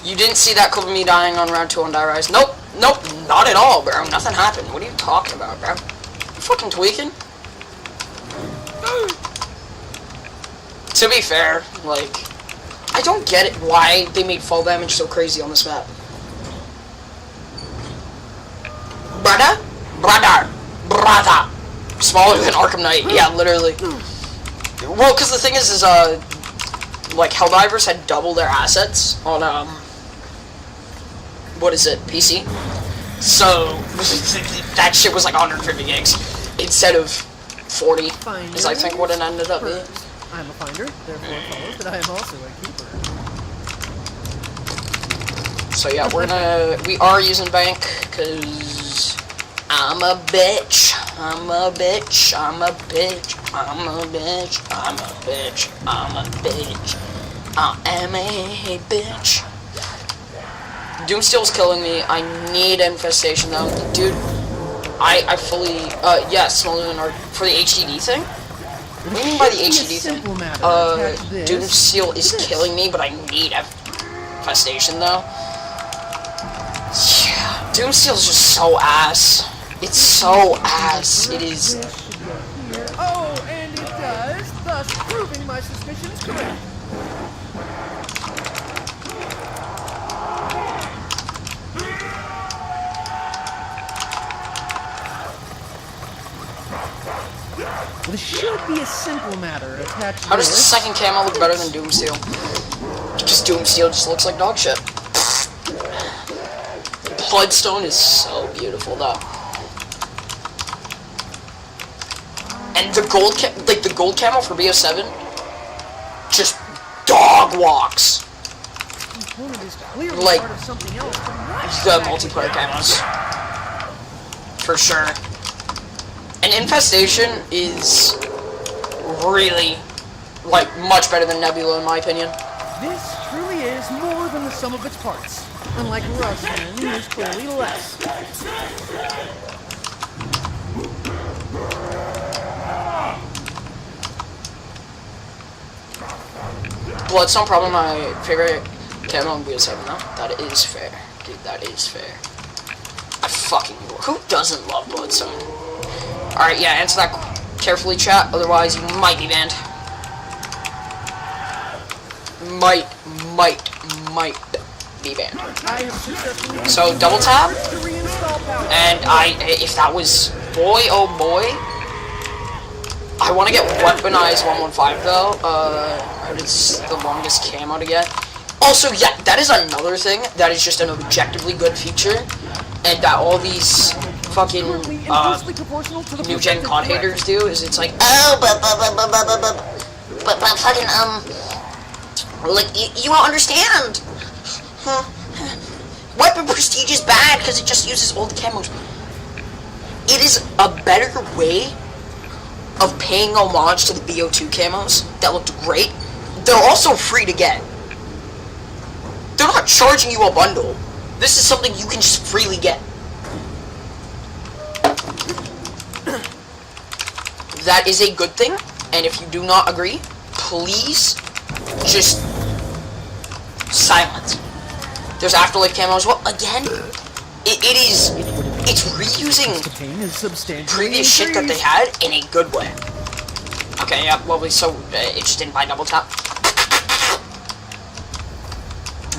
You didn't see that clip of me dying on round 2 on Die Rise? Nope, not at all, bro. Nothing happened. What are you talking about, bro? You fucking tweaking? To be fair, like, I don't get it why they made fall damage so crazy on this map. Brother. Smaller than Arkham Knight. Yeah, literally. Well, because the thing is, like, Helldivers had double their assets on, what is it, PC? So, that shit was like 150 gigs instead of 40, is I think what it ended up being. I'm a finder, therefore follows that I am also a keeper. So yeah, we are using bank, cause I'm a bitch. I am a bitch. Doomsteel's killing me. I need Infestation though. Dude, I fully, yes, for the HDD thing? What do you mean by the HDD thing? Doomsteel is killing me, but I need Infestation though. Yeah, Doomsteel's just so ass. It's so ass. It is. Oh, and it does, thus proving my suspicions correct. This should be a simple matter attached to How does the this. second camo look better than Doomsteel? Because Doomsteel just looks like dog shit. Bloodstone is so beautiful though. And the gold the gold camo for BO7 just dog walks. Component is clearly Like part of something else, but what's the that multiplayer exactly? camos. For sure. And Infestation is really, like, much better than Nebula in my opinion. This truly is more than the sum of its parts. Unlike Rustman, who's clearly less. Bloodstone probably my favorite camo in BO7 though. That is fair. Dude, that is fair. I fucking... Who doesn't love Bloodstone? Alright, yeah, answer that carefully, chat. Otherwise, you might be banned. Might be banned. So, double tap. And if that was... Boy, oh boy. I want to get Weaponized 115 though. It's the longest camo to get. Also, yeah, that is another thing. That is just an objectively good feature. And that all these fucking new gen COD haters do is it's like, oh, but fucking like you won't understand. Weapon Prestige is bad because it just uses old camos. It is a better way of paying homage to the BO2 camos that looked great. They're also free to get. They're not charging you a bundle. This is something you can just freely get. That is a good thing, and if you do not agree, please just silence. There's Afterlife camo as well. Again, it's reusing previous shit that they had in a good way. Okay, yeah, lovely. So it just didn't buy double tap.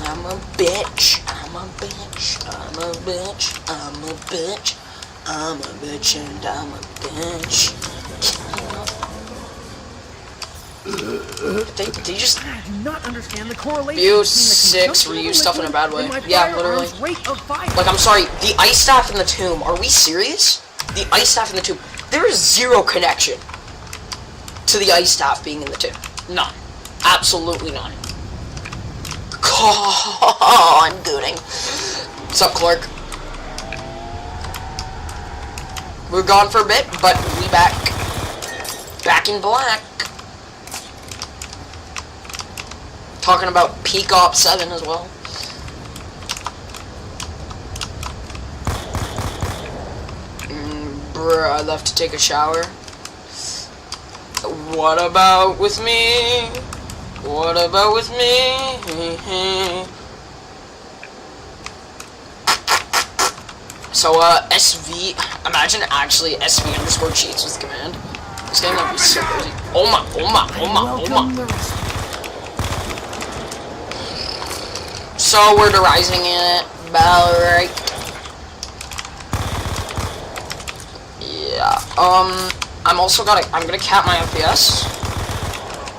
I'm a bitch. I'm a bitch. I'm a bitch. I'm a bitch. I'm a bitch and I'm a bitch. They just I do not understand the correlation view between the 6 consumption of reuse the stuff in a bad liquid way. and my Yeah, literally. firearm's rate of fire. Like, I'm sorry, the ice staff in the tomb, are we serious? The ice staff in the tomb, there is zero connection to the ice staff being in the tomb. None. Absolutely none. Oh, I'm gooning. What's up, Clark? We're gone for a bit, but we back. Back in black. Talking about Peak Ops 7 as well. Bruh, I left to take a shower. What about with me? What about with me? So, SV, imagine actually SV underscore cheats with command. This game would be so crazy. Oh my, oh my, oh my, oh my. So, we're derising it. Right. Yeah, I'm also I'm gonna cap my FPS.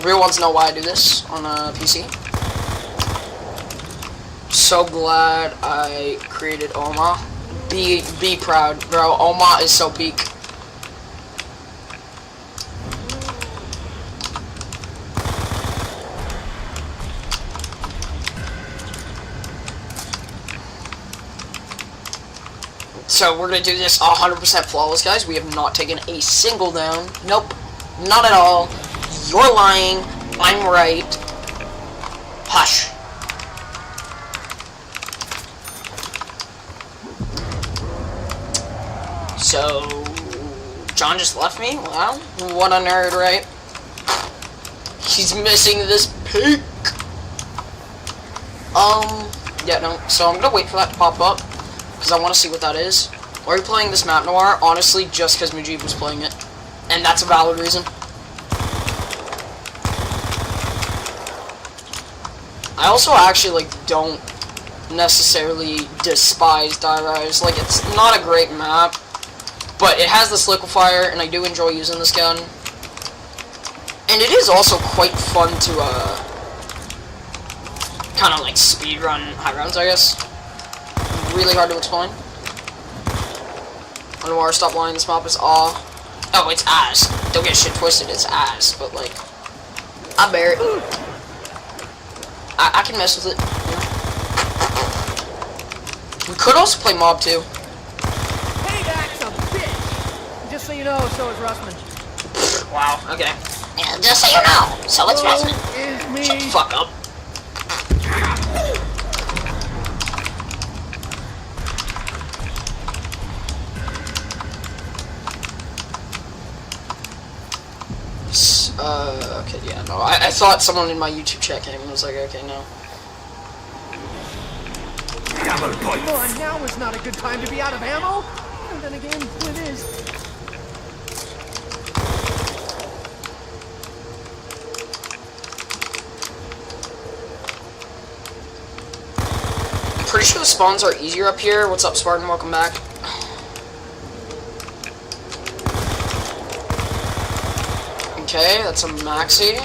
Real ones know why I do this on a PC. So glad I created Oma. Be proud, bro. Oma is so peak. So we're gonna do this 100% flawless, guys. We have not taken a single down. Nope, not at all. You're lying. I'm right. So, John just left me? Well, what a nerd, right? He's missing this peak. Yeah, no. So I'm gonna wait for that to pop up, because I want to see what that is. Why are you playing this map noir? Honestly, just because Mujib was playing it. And that's a valid reason. I also actually, like, don't necessarily despise Die Rise. Like, it's not a great map, but it has this liquefier, and I do enjoy using this gun. And it is also quite fun to, kind of, like, speedrun high rounds, I guess. Really hard to explain. Underwater, stop lying, this map is awe. Oh, it's ass. Don't get shit twisted, it's ass, but, like, I bear it. I can mess with it, you know? We could also play Mob 2. Payback's a bitch! Just so you know, so is Russman. Wow, okay. Yeah, just so you know, so it's Russman. Is me. Shut the fuck up. Okay, yeah, no, I thought someone in my YouTube chat came and was like, okay, no. Come on, now is not a good time to be out of ammo. And then again, it is. I'm pretty sure the spawns are easier up here. What's up, Spartan? Welcome back. Okay, that's a maxi.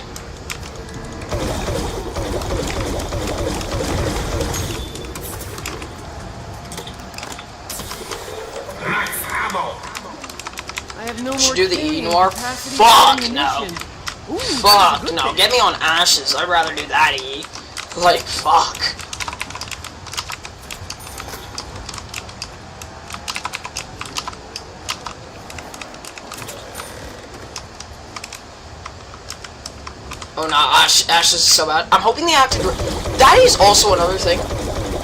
I have no Should more do the training E Noir. capacity Fuck for no. ammunition. Ooh, that's a Fuck good no. thing. Get me on ashes. I'd rather do that E. Like, fuck. Oh no, Ashes is so bad. I'm hoping the active. That is also another thing.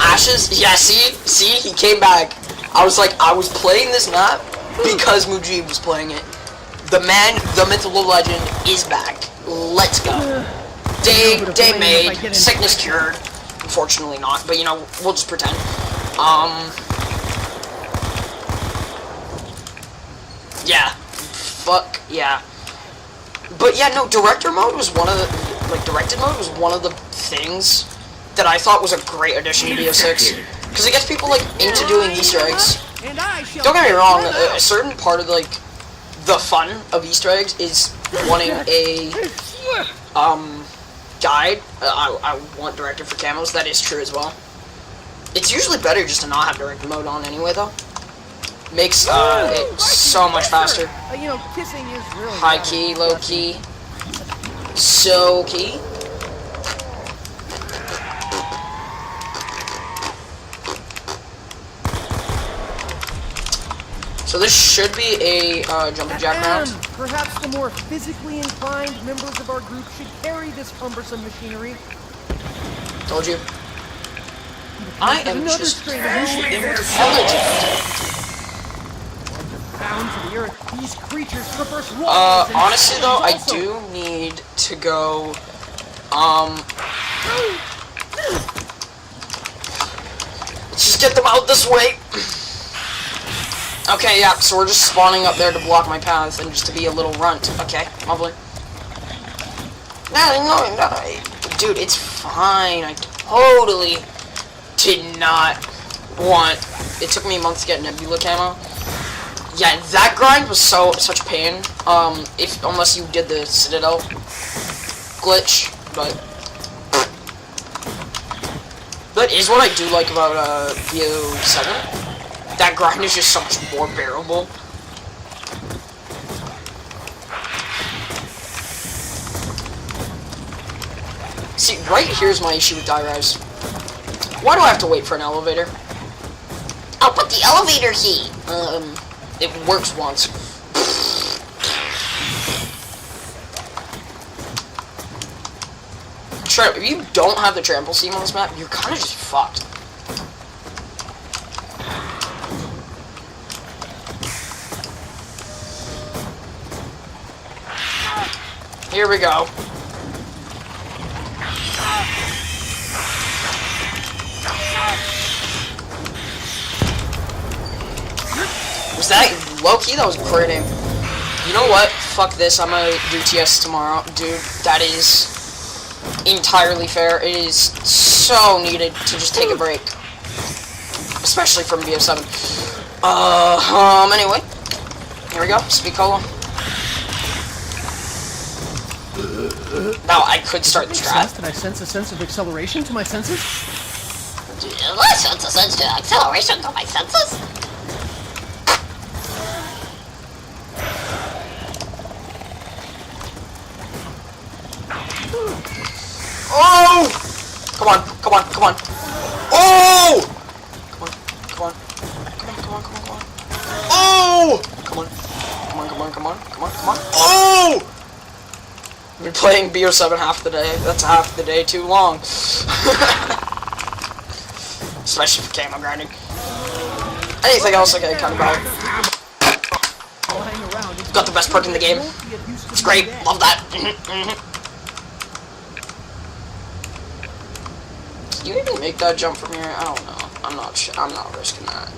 Ashes, yeah, see, he came back. I was playing this map because Mujib was playing it. The man, the mythical legend is back. Let's go. Day made, sickness cured. Unfortunately not, but you know, we'll just pretend. Yeah. Fuck, yeah. But yeah, no, director mode was one of the, like, directed mode was one of the things that I thought was a great addition to BO6. Because it gets people, like, into doing Easter eggs. Don't get me wrong, a certain part of, like, the fun of Easter eggs is wanting a, guide. I want director for camos, that is true as well. It's usually better just to not have director mode on anyway, though. Makes, it so much faster. You know, kissing is really High key, low key. So key. So this should be a jumping jack round. Perhaps the more physically inclined members of our group should carry this cumbersome machinery. Told you. I am Another just strain of intelligent. Bound to the earth, these creatures traverse walls. and Honestly though, I also- do need to go, let's just get them out this way. Okay, yeah, so we're just spawning up there to block my path and just to be a little runt. Okay, lovely. No, dude, it's fine. I totally did not want, it took me a month to get Nebula camo. Yeah, that grind was such pain. Unless you did the Citadel glitch, but that is what I do like about BO7. That grind is just so much more bearable. See, right here's my issue with Die Rise. Why do I have to wait for an elevator? I'll put the elevator key. It works once. If you don't have the trample seam on this map, you're kind of just fucked. Here we go. Was that low-key? That was a great aim. You know what? Fuck this. I'm gonna do TS tomorrow. Dude, that is entirely fair. It is so needed to just take a break. Especially from BO7. Anyway. Here we go. Speed Cola. Now, I could start the strat. Did I sense a sense of acceleration to my senses? I sense a sense of acceleration to my senses. Oh! Come on, come on, come on. Oh! Come on, come on. Come on, come on, come on, come on. Oh! Come on. Come on, come on, come on, come on, come on. Oh! I've been playing BO7 half the day. That's half the day too long. Especially for camo grinding. Anything else I get kind of bad. Got the best perk in the game. It's great. Love that. Can you even make that jump from here? I don't know. I'm not risking that.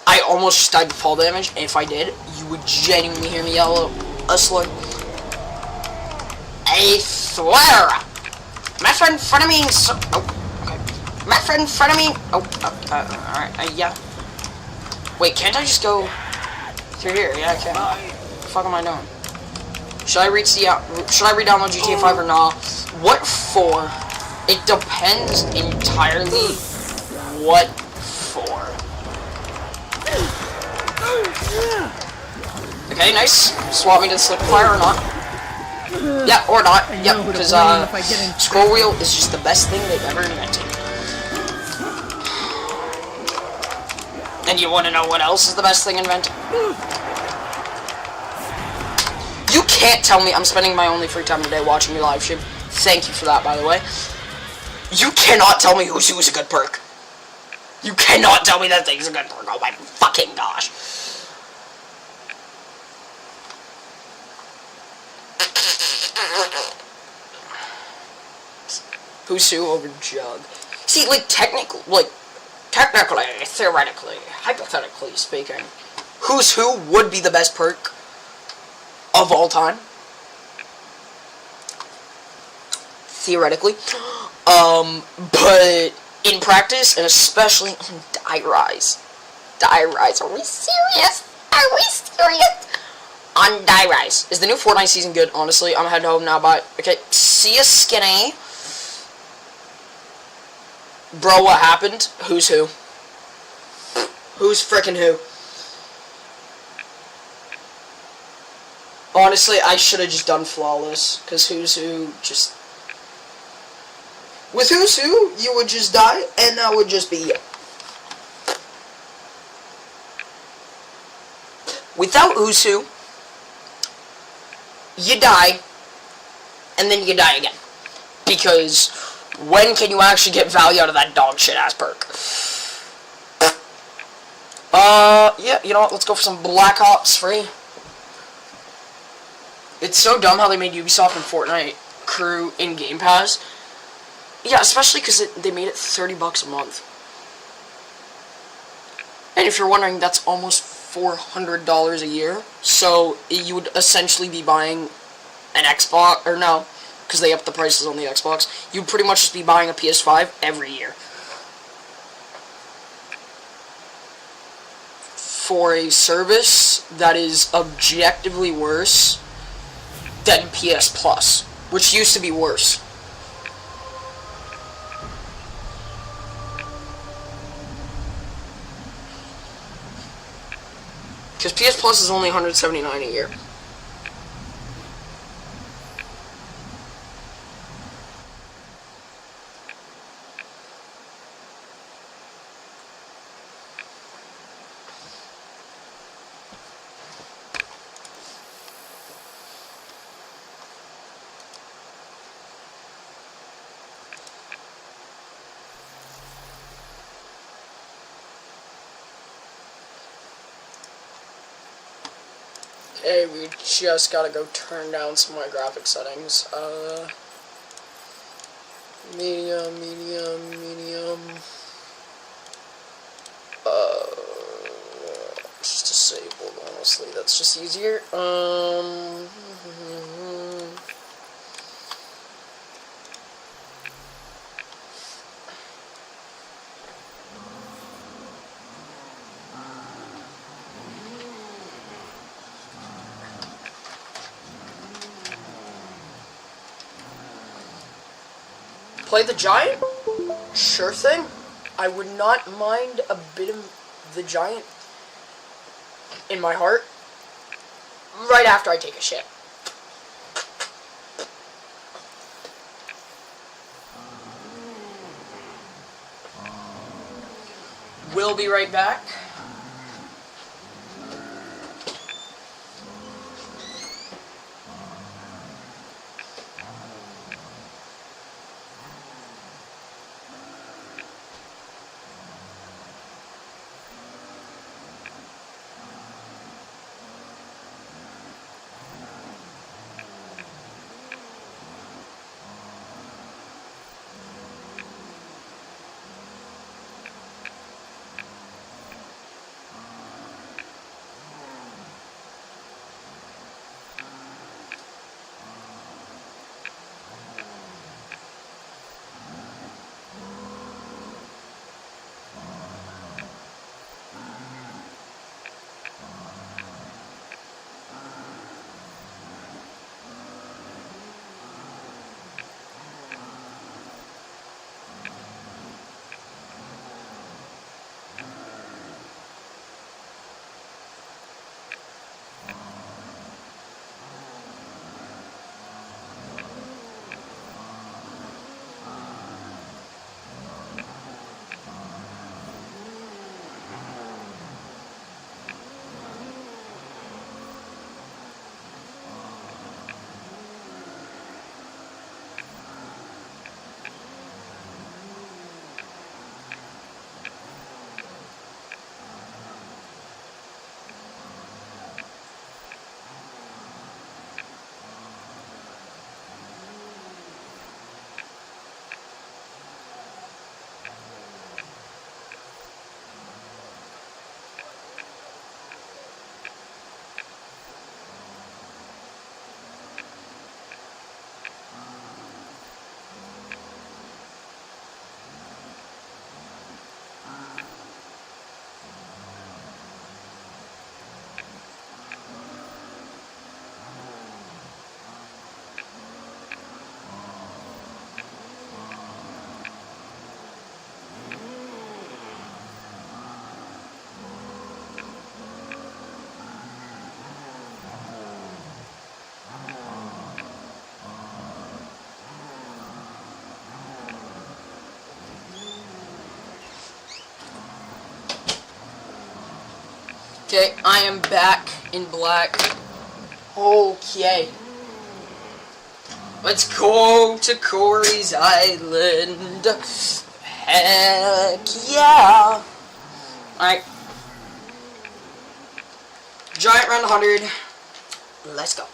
I almost just died to fall damage, and if I did, you would genuinely hear me yell a slur. I swear! My friend in front of me oh, okay. My friend in front of me alright, yeah. Wait, can't I just go through here? Yeah, I can. What the fuck am I doing? Should I re-download GTA 5 or not? What for? It depends entirely what for. Okay, nice. Swap me to the slip fire or not? Yeah, or not. Yep, because scroll wheel is just the best thing they've ever invented. And you want to know what else is the best thing invented? You can't tell me I'm spending my only free time today watching your live stream. Thank you for that, by the way. You cannot tell me who's a good perk. You cannot tell me that thing's a good perk. Oh my fucking gosh. Who's who over Jug? See, like, technically, theoretically, hypothetically speaking, who's who would be the best perk of all time. Theoretically. But in practice, and especially on Die Rise. Are we serious? Are we serious? On Die Rise. Is the new Fortnite season good? Honestly, I'm heading home now, bye. Okay, see ya, Skinny. Bro, what happened? Who's who? Who's frickin' who? Honestly, I should have just done flawless, because who's who just... With who's who, you would just die, and that would just be it. Without who's who, you die, and then you die again. Because when can you actually get value out of that dog shit ass perk? Yeah, you know what, let's go for some Black Ops free. It's so dumb how they made Ubisoft and Fortnite Crew in Game Pass. Yeah, especially because they made it $30 a month. And if you're wondering, that's almost $400 a year. So you would essentially be buying an Xbox, or no, because they upped the prices on the Xbox. You'd pretty much just be buying a PS5 every year. For a service that is objectively worse than PS Plus, which used to be worse. Because PS Plus is only $179 a year. Hey, we just gotta go turn down some of my graphic settings. Medium. Just disabled, honestly. That's just easier. Play the Giant? Sure thing. I would not mind a bit of the Giant in my heart right after I take a shit. We'll be right back. Okay, I am back in black. Okay. Let's go to Corey's Island. Heck yeah. Alright. Giant round 100. Let's go.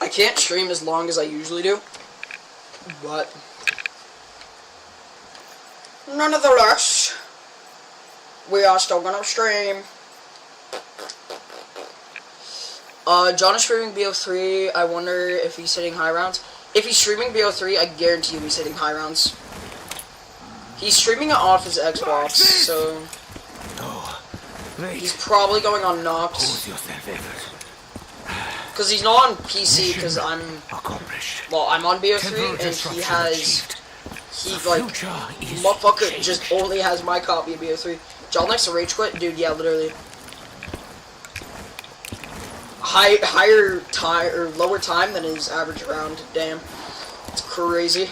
I can't stream as long as I usually do, but nonetheless, we are still gonna stream. John is streaming BO3. I wonder if he's hitting high rounds. If he's streaming BO3, I guarantee you he's hitting high rounds. He's streaming it off his Xbox, so he's probably going on Nox. Because he's not on PC, because I'm on BO3, and motherfucker just only has my copy of BO3. John likes to rage quit? Dude, yeah, literally. Higher time, or lower time than his average round, damn. It's crazy.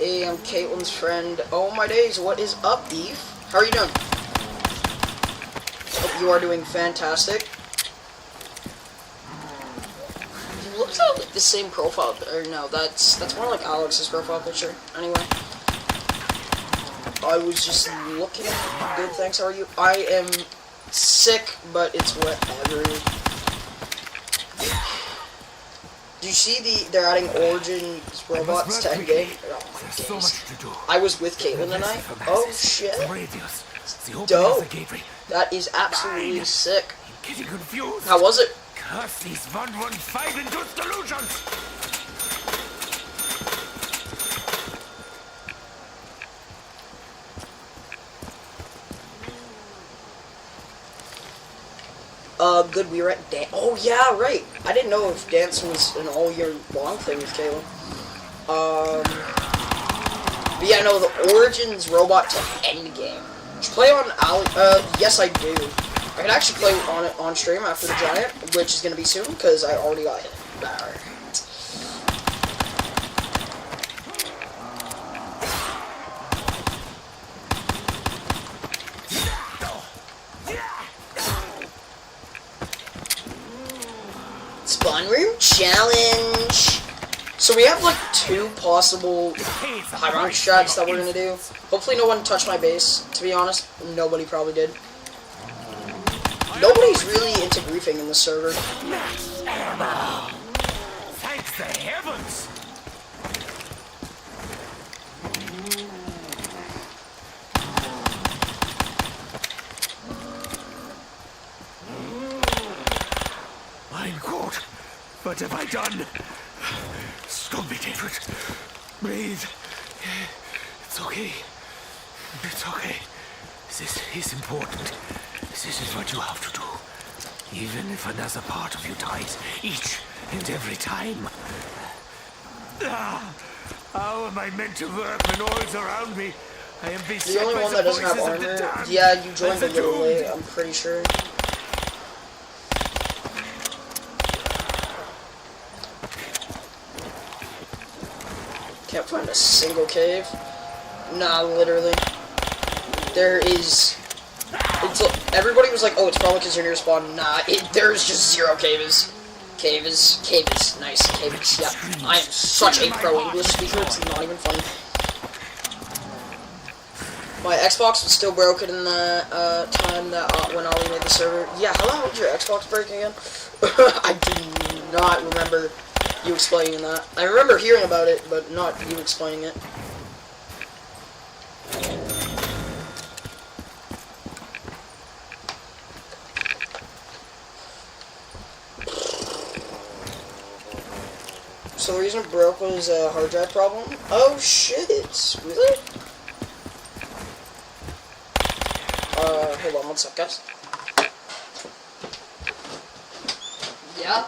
Hey, I'm Caitlin's friend. Oh my days, what is up, Eve? How are you doing? Hope you are doing fantastic. You look at like the same profile, or no, that's more like Alex's profile picture. Anyway. I was just looking at good, thanks, how are you? I am sick, but it's whatever. Do you see they're adding Origins robots to Endgame? Oh my days. I was with Caitlin tonight. Oh shit. Dope. That is absolutely sick. Getting confused. How was it? Curse these 115 induced delusions. Good, we were at oh yeah, right. I didn't know if dance was an all year long thing with Caleb. But yeah, no, the Origins robot to Endgame. Did you play on yes I do. I can actually play on it on stream after the Giant, which is gonna be soon, because I already got it. Alright. Spawn room challenge. So we have like 2 possible high rank strats that we're gonna do. Hopefully no one touched my base, to be honest. Nobody probably did. Nobody's really into griefing in this server. Thank the heavens. Mein Gott, what have I done? Stop me, David. Breathe. It's okay. It's okay. This is important. This is what you have to do. Even if another part of you dies, each and every time. How am I meant to work when all's around me? I am beset The only by one the that doesn't have voices of the armor. damned. Yeah, you joined And a the little doomed. late, I'm pretty sure. Can't find a single cave. Nah, literally. There is... everybody was like, oh, it's probably because you're near spawn. Nah, there's just 0 caves. Caves. Nice, caves. Yeah. I am such a pro English speaker, it's not even funny. My Xbox was still broken in the time that when Ollie made the server. Yeah, how the hell did your Xbox break again? I do not remember you explaining that. I remember hearing about it, but not you explaining it. So the reason it broke was a hard drive problem? Oh shit, really? Hold on one sec, guys. Yeah?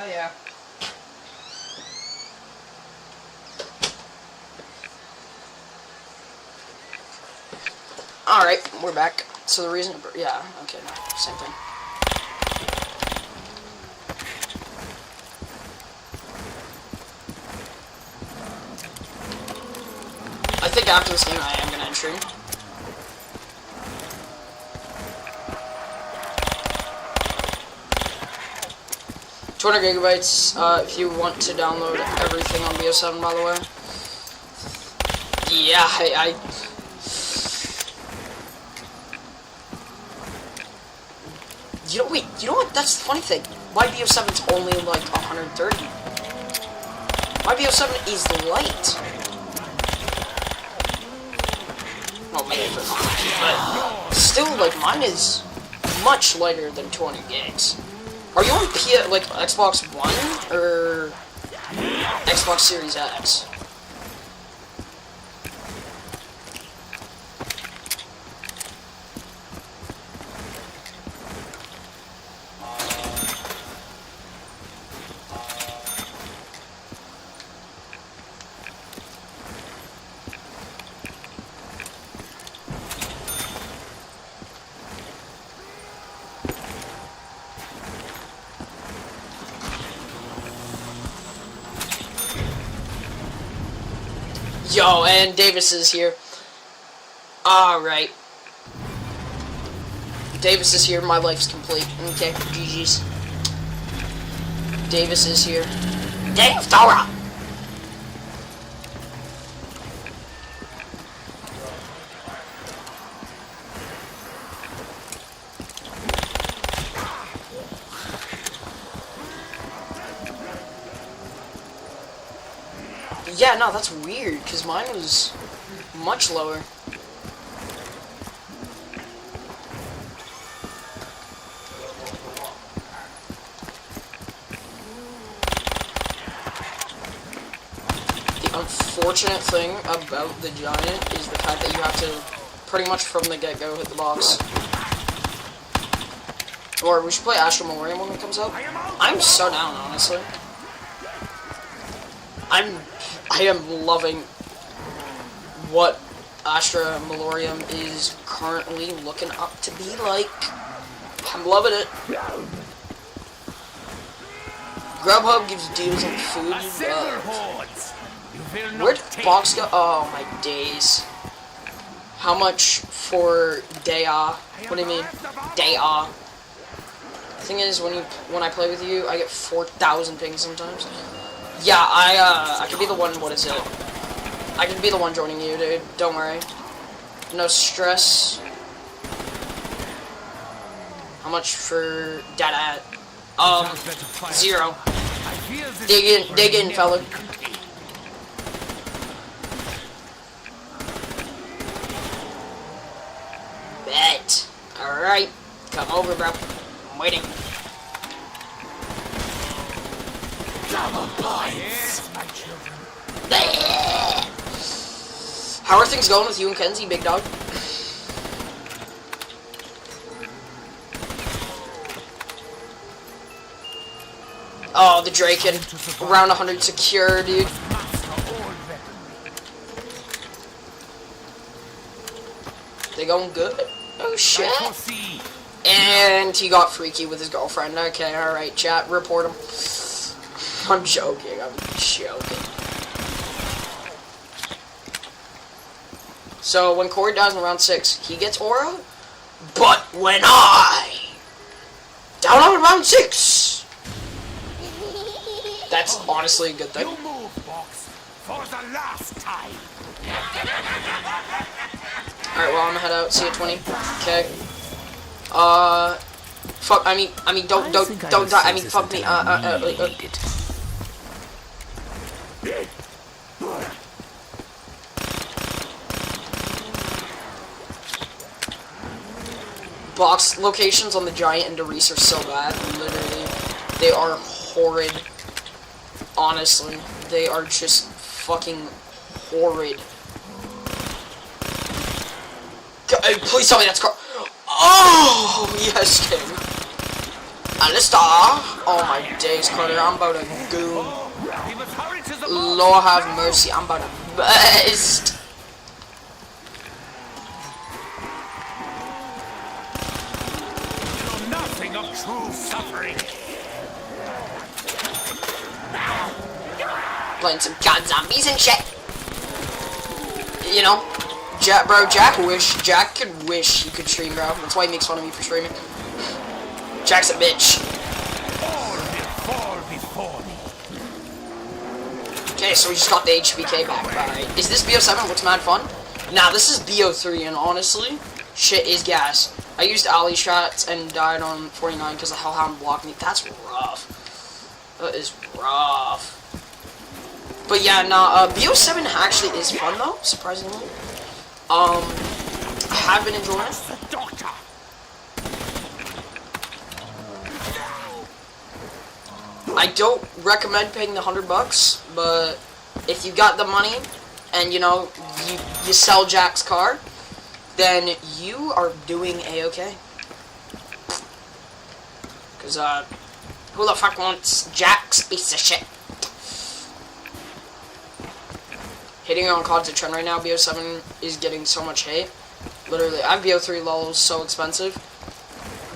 Yeah. Alright, we're back. So the reason... yeah, okay, no, same thing. I think after this game I am gonna end stream. $200 GB, if you want to download everything on BO7, by the way. Yeah, you know what, that's the funny thing. My BO7's only like 130. My BO7 is light. Well, maybe for mine, but still, like, mine is much lighter than 200 gigs. Are you on like Xbox One or Xbox Series X? Yo, and Davis is here. Alright. Davis is here, my life's complete. Okay, GG's. Davis is here. Dave Dora! Yeah, no, that's weird, because mine was much lower. The unfortunate thing about the Giant is the fact that you have to pretty much from the get-go hit the box. Or we should play Astro Memoriam when it comes out. I'm so down, honestly. I am loving what Astra Memoriam is currently looking up to be like. I'm loving it. Grubhub gives deals on food. Where'd box go? Oh my days. How much for day off? What do you mean? Day off. The thing is, when I play with you, I get 4,000 pings sometimes. Yeah, I could be the one. What is it? I could be the one joining you, dude. Don't worry. No stress. How much for data? 0. Dig in, fella. Bet. Alright. Come over, bro. I'm waiting. How are things going with you and Kenzie, big dog? Oh, the Draken. Around 100 secure, dude. They going good? Oh, shit. And he got freaky with his girlfriend. Okay, alright, chat. Report him. I'm joking. So, when Corey dies in round 6, he gets aura? But when I down on round 6, that's honestly a good thing. You move, box, for the last time. Alright, well, I'm gonna head out. See you at 20. Okay. Fuck, I mean, don't die. I mean, fuck me. Box locations on the Giant and Derice are so bad. Literally, they are horrid. Honestly, they are just fucking horrid. Please tell me that's car. Oh yes, King. Alistair. Oh my days, Carter. I'm about to goon. Lord have mercy. I'm about to best. Nothing of true suffering. Playing some god zombies and shit. You know, Jack could wish he could stream, bro. That's why he makes fun of me for streaming. Jack's a bitch. Okay, so we just got the HBK back. Alright. Is this BO7? Looks mad fun. Nah, this is BO3, and honestly, shit is gas. I used alley shots and died on 49 because of Hellhound blocked me. That's rough. That is rough. But yeah, nah, BO7 actually is fun though, surprisingly. I have been enjoying it. I don't recommend paying the $100, but if you got the money and you know you sell Jack's car, then you are doing a-okay. Cause who the fuck wants Jack's piece of shit? Hitting on COD's a trend right now. BO7 is getting so much hate. Literally, I have BO3 lol, is so expensive.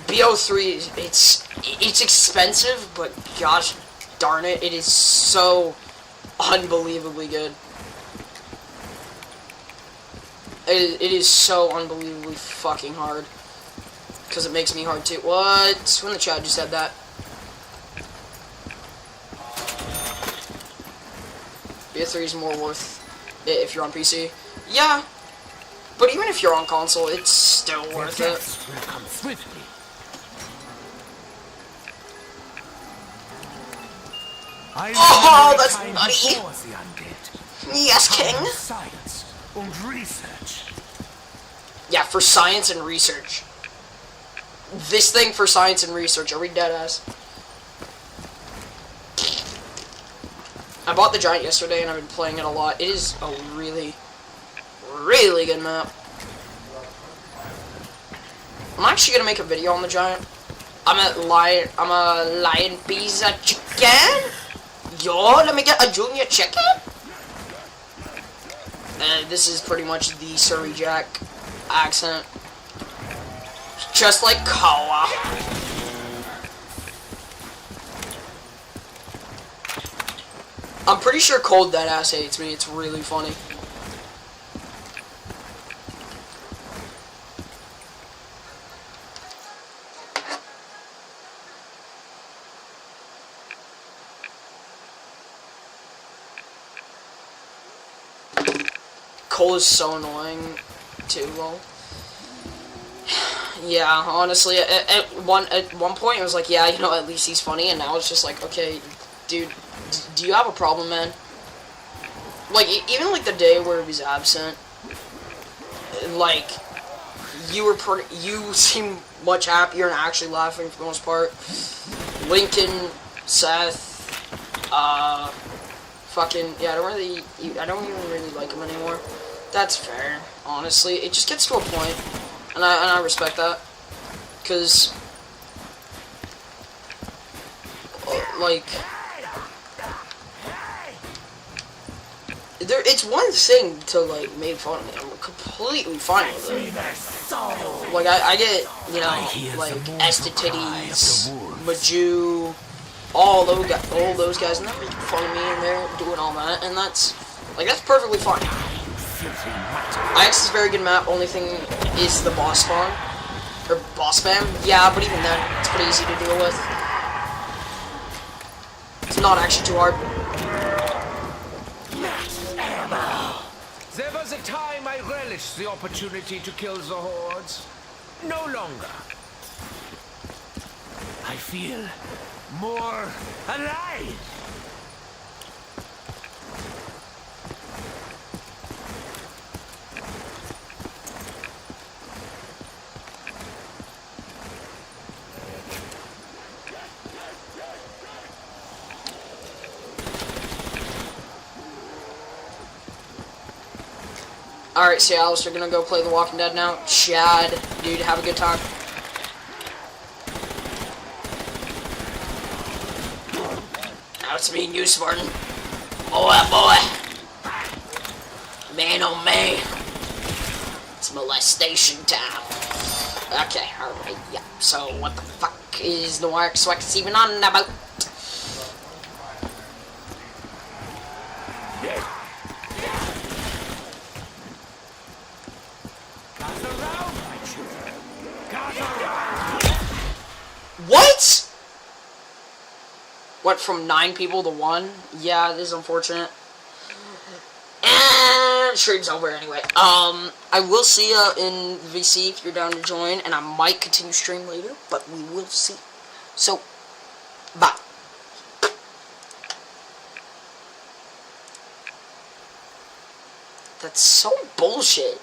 BO3, it's expensive, but gosh darn it, it is so unbelievably good. It is so unbelievably fucking hard. Because it makes me hard too. What? When the chat just said that. BF3 is more worth it if you're on PC. Yeah. But even if you're on console, it's still worth it. Will come swiftly. Oh, that's nutty. Yes, King. Science and research. Yeah, for science and research. This thing for science and research. Are we dead ass? I bought the Giant yesterday and I've been playing it a lot. It is a really, really good map. I'm actually gonna make a video on the Giant. I'm a lion pizza chicken. Yo, let me get a junior chicken. This is pretty much the Surrey Jack accent. Just like Kawa. I'm pretty sure Cold Deadass hates me. It's really funny. Cole is so annoying too, well. Yeah, honestly, at one point it was like, yeah, you know, at least he's funny, and now it's just like, okay, dude, do you have a problem, man? Like, even like the day where he was absent, like, you seem much happier and actually laughing for the most part. Lincoln, Seth, fucking, yeah, I don't even really like him anymore. That's fair, honestly. It just gets to a point, and I respect that, because, like, it's one thing to, like, make fun of me. I'm completely fine with it. Like, I get, you know, like, Ested Titties, Maju, all those guys, and they're making fun of me, and they're doing all that, and that's perfectly fine. IX is a very good map, only thing is the boss spawn. Or boss spam. Yeah, but even then, it's pretty easy to deal with. It's not actually too hard. There was a time I relished the opportunity to kill the hordes. No longer. I feel more alive. Alright, so Alice, you're gonna go play The Walking Dead now. Chad, dude, have a good time. Now it's me and you, Spartan. Boy, boy. Man, oh man. It's molestation time. Okay, alright, yeah. So, what the fuck is the wax even on about? What? Went from 9 people to 1? Yeah, this is unfortunate. And stream's over anyway. I will see ya in VC if you're down to join, and I might continue stream later, but we will see. So, bye. That's so bullshit.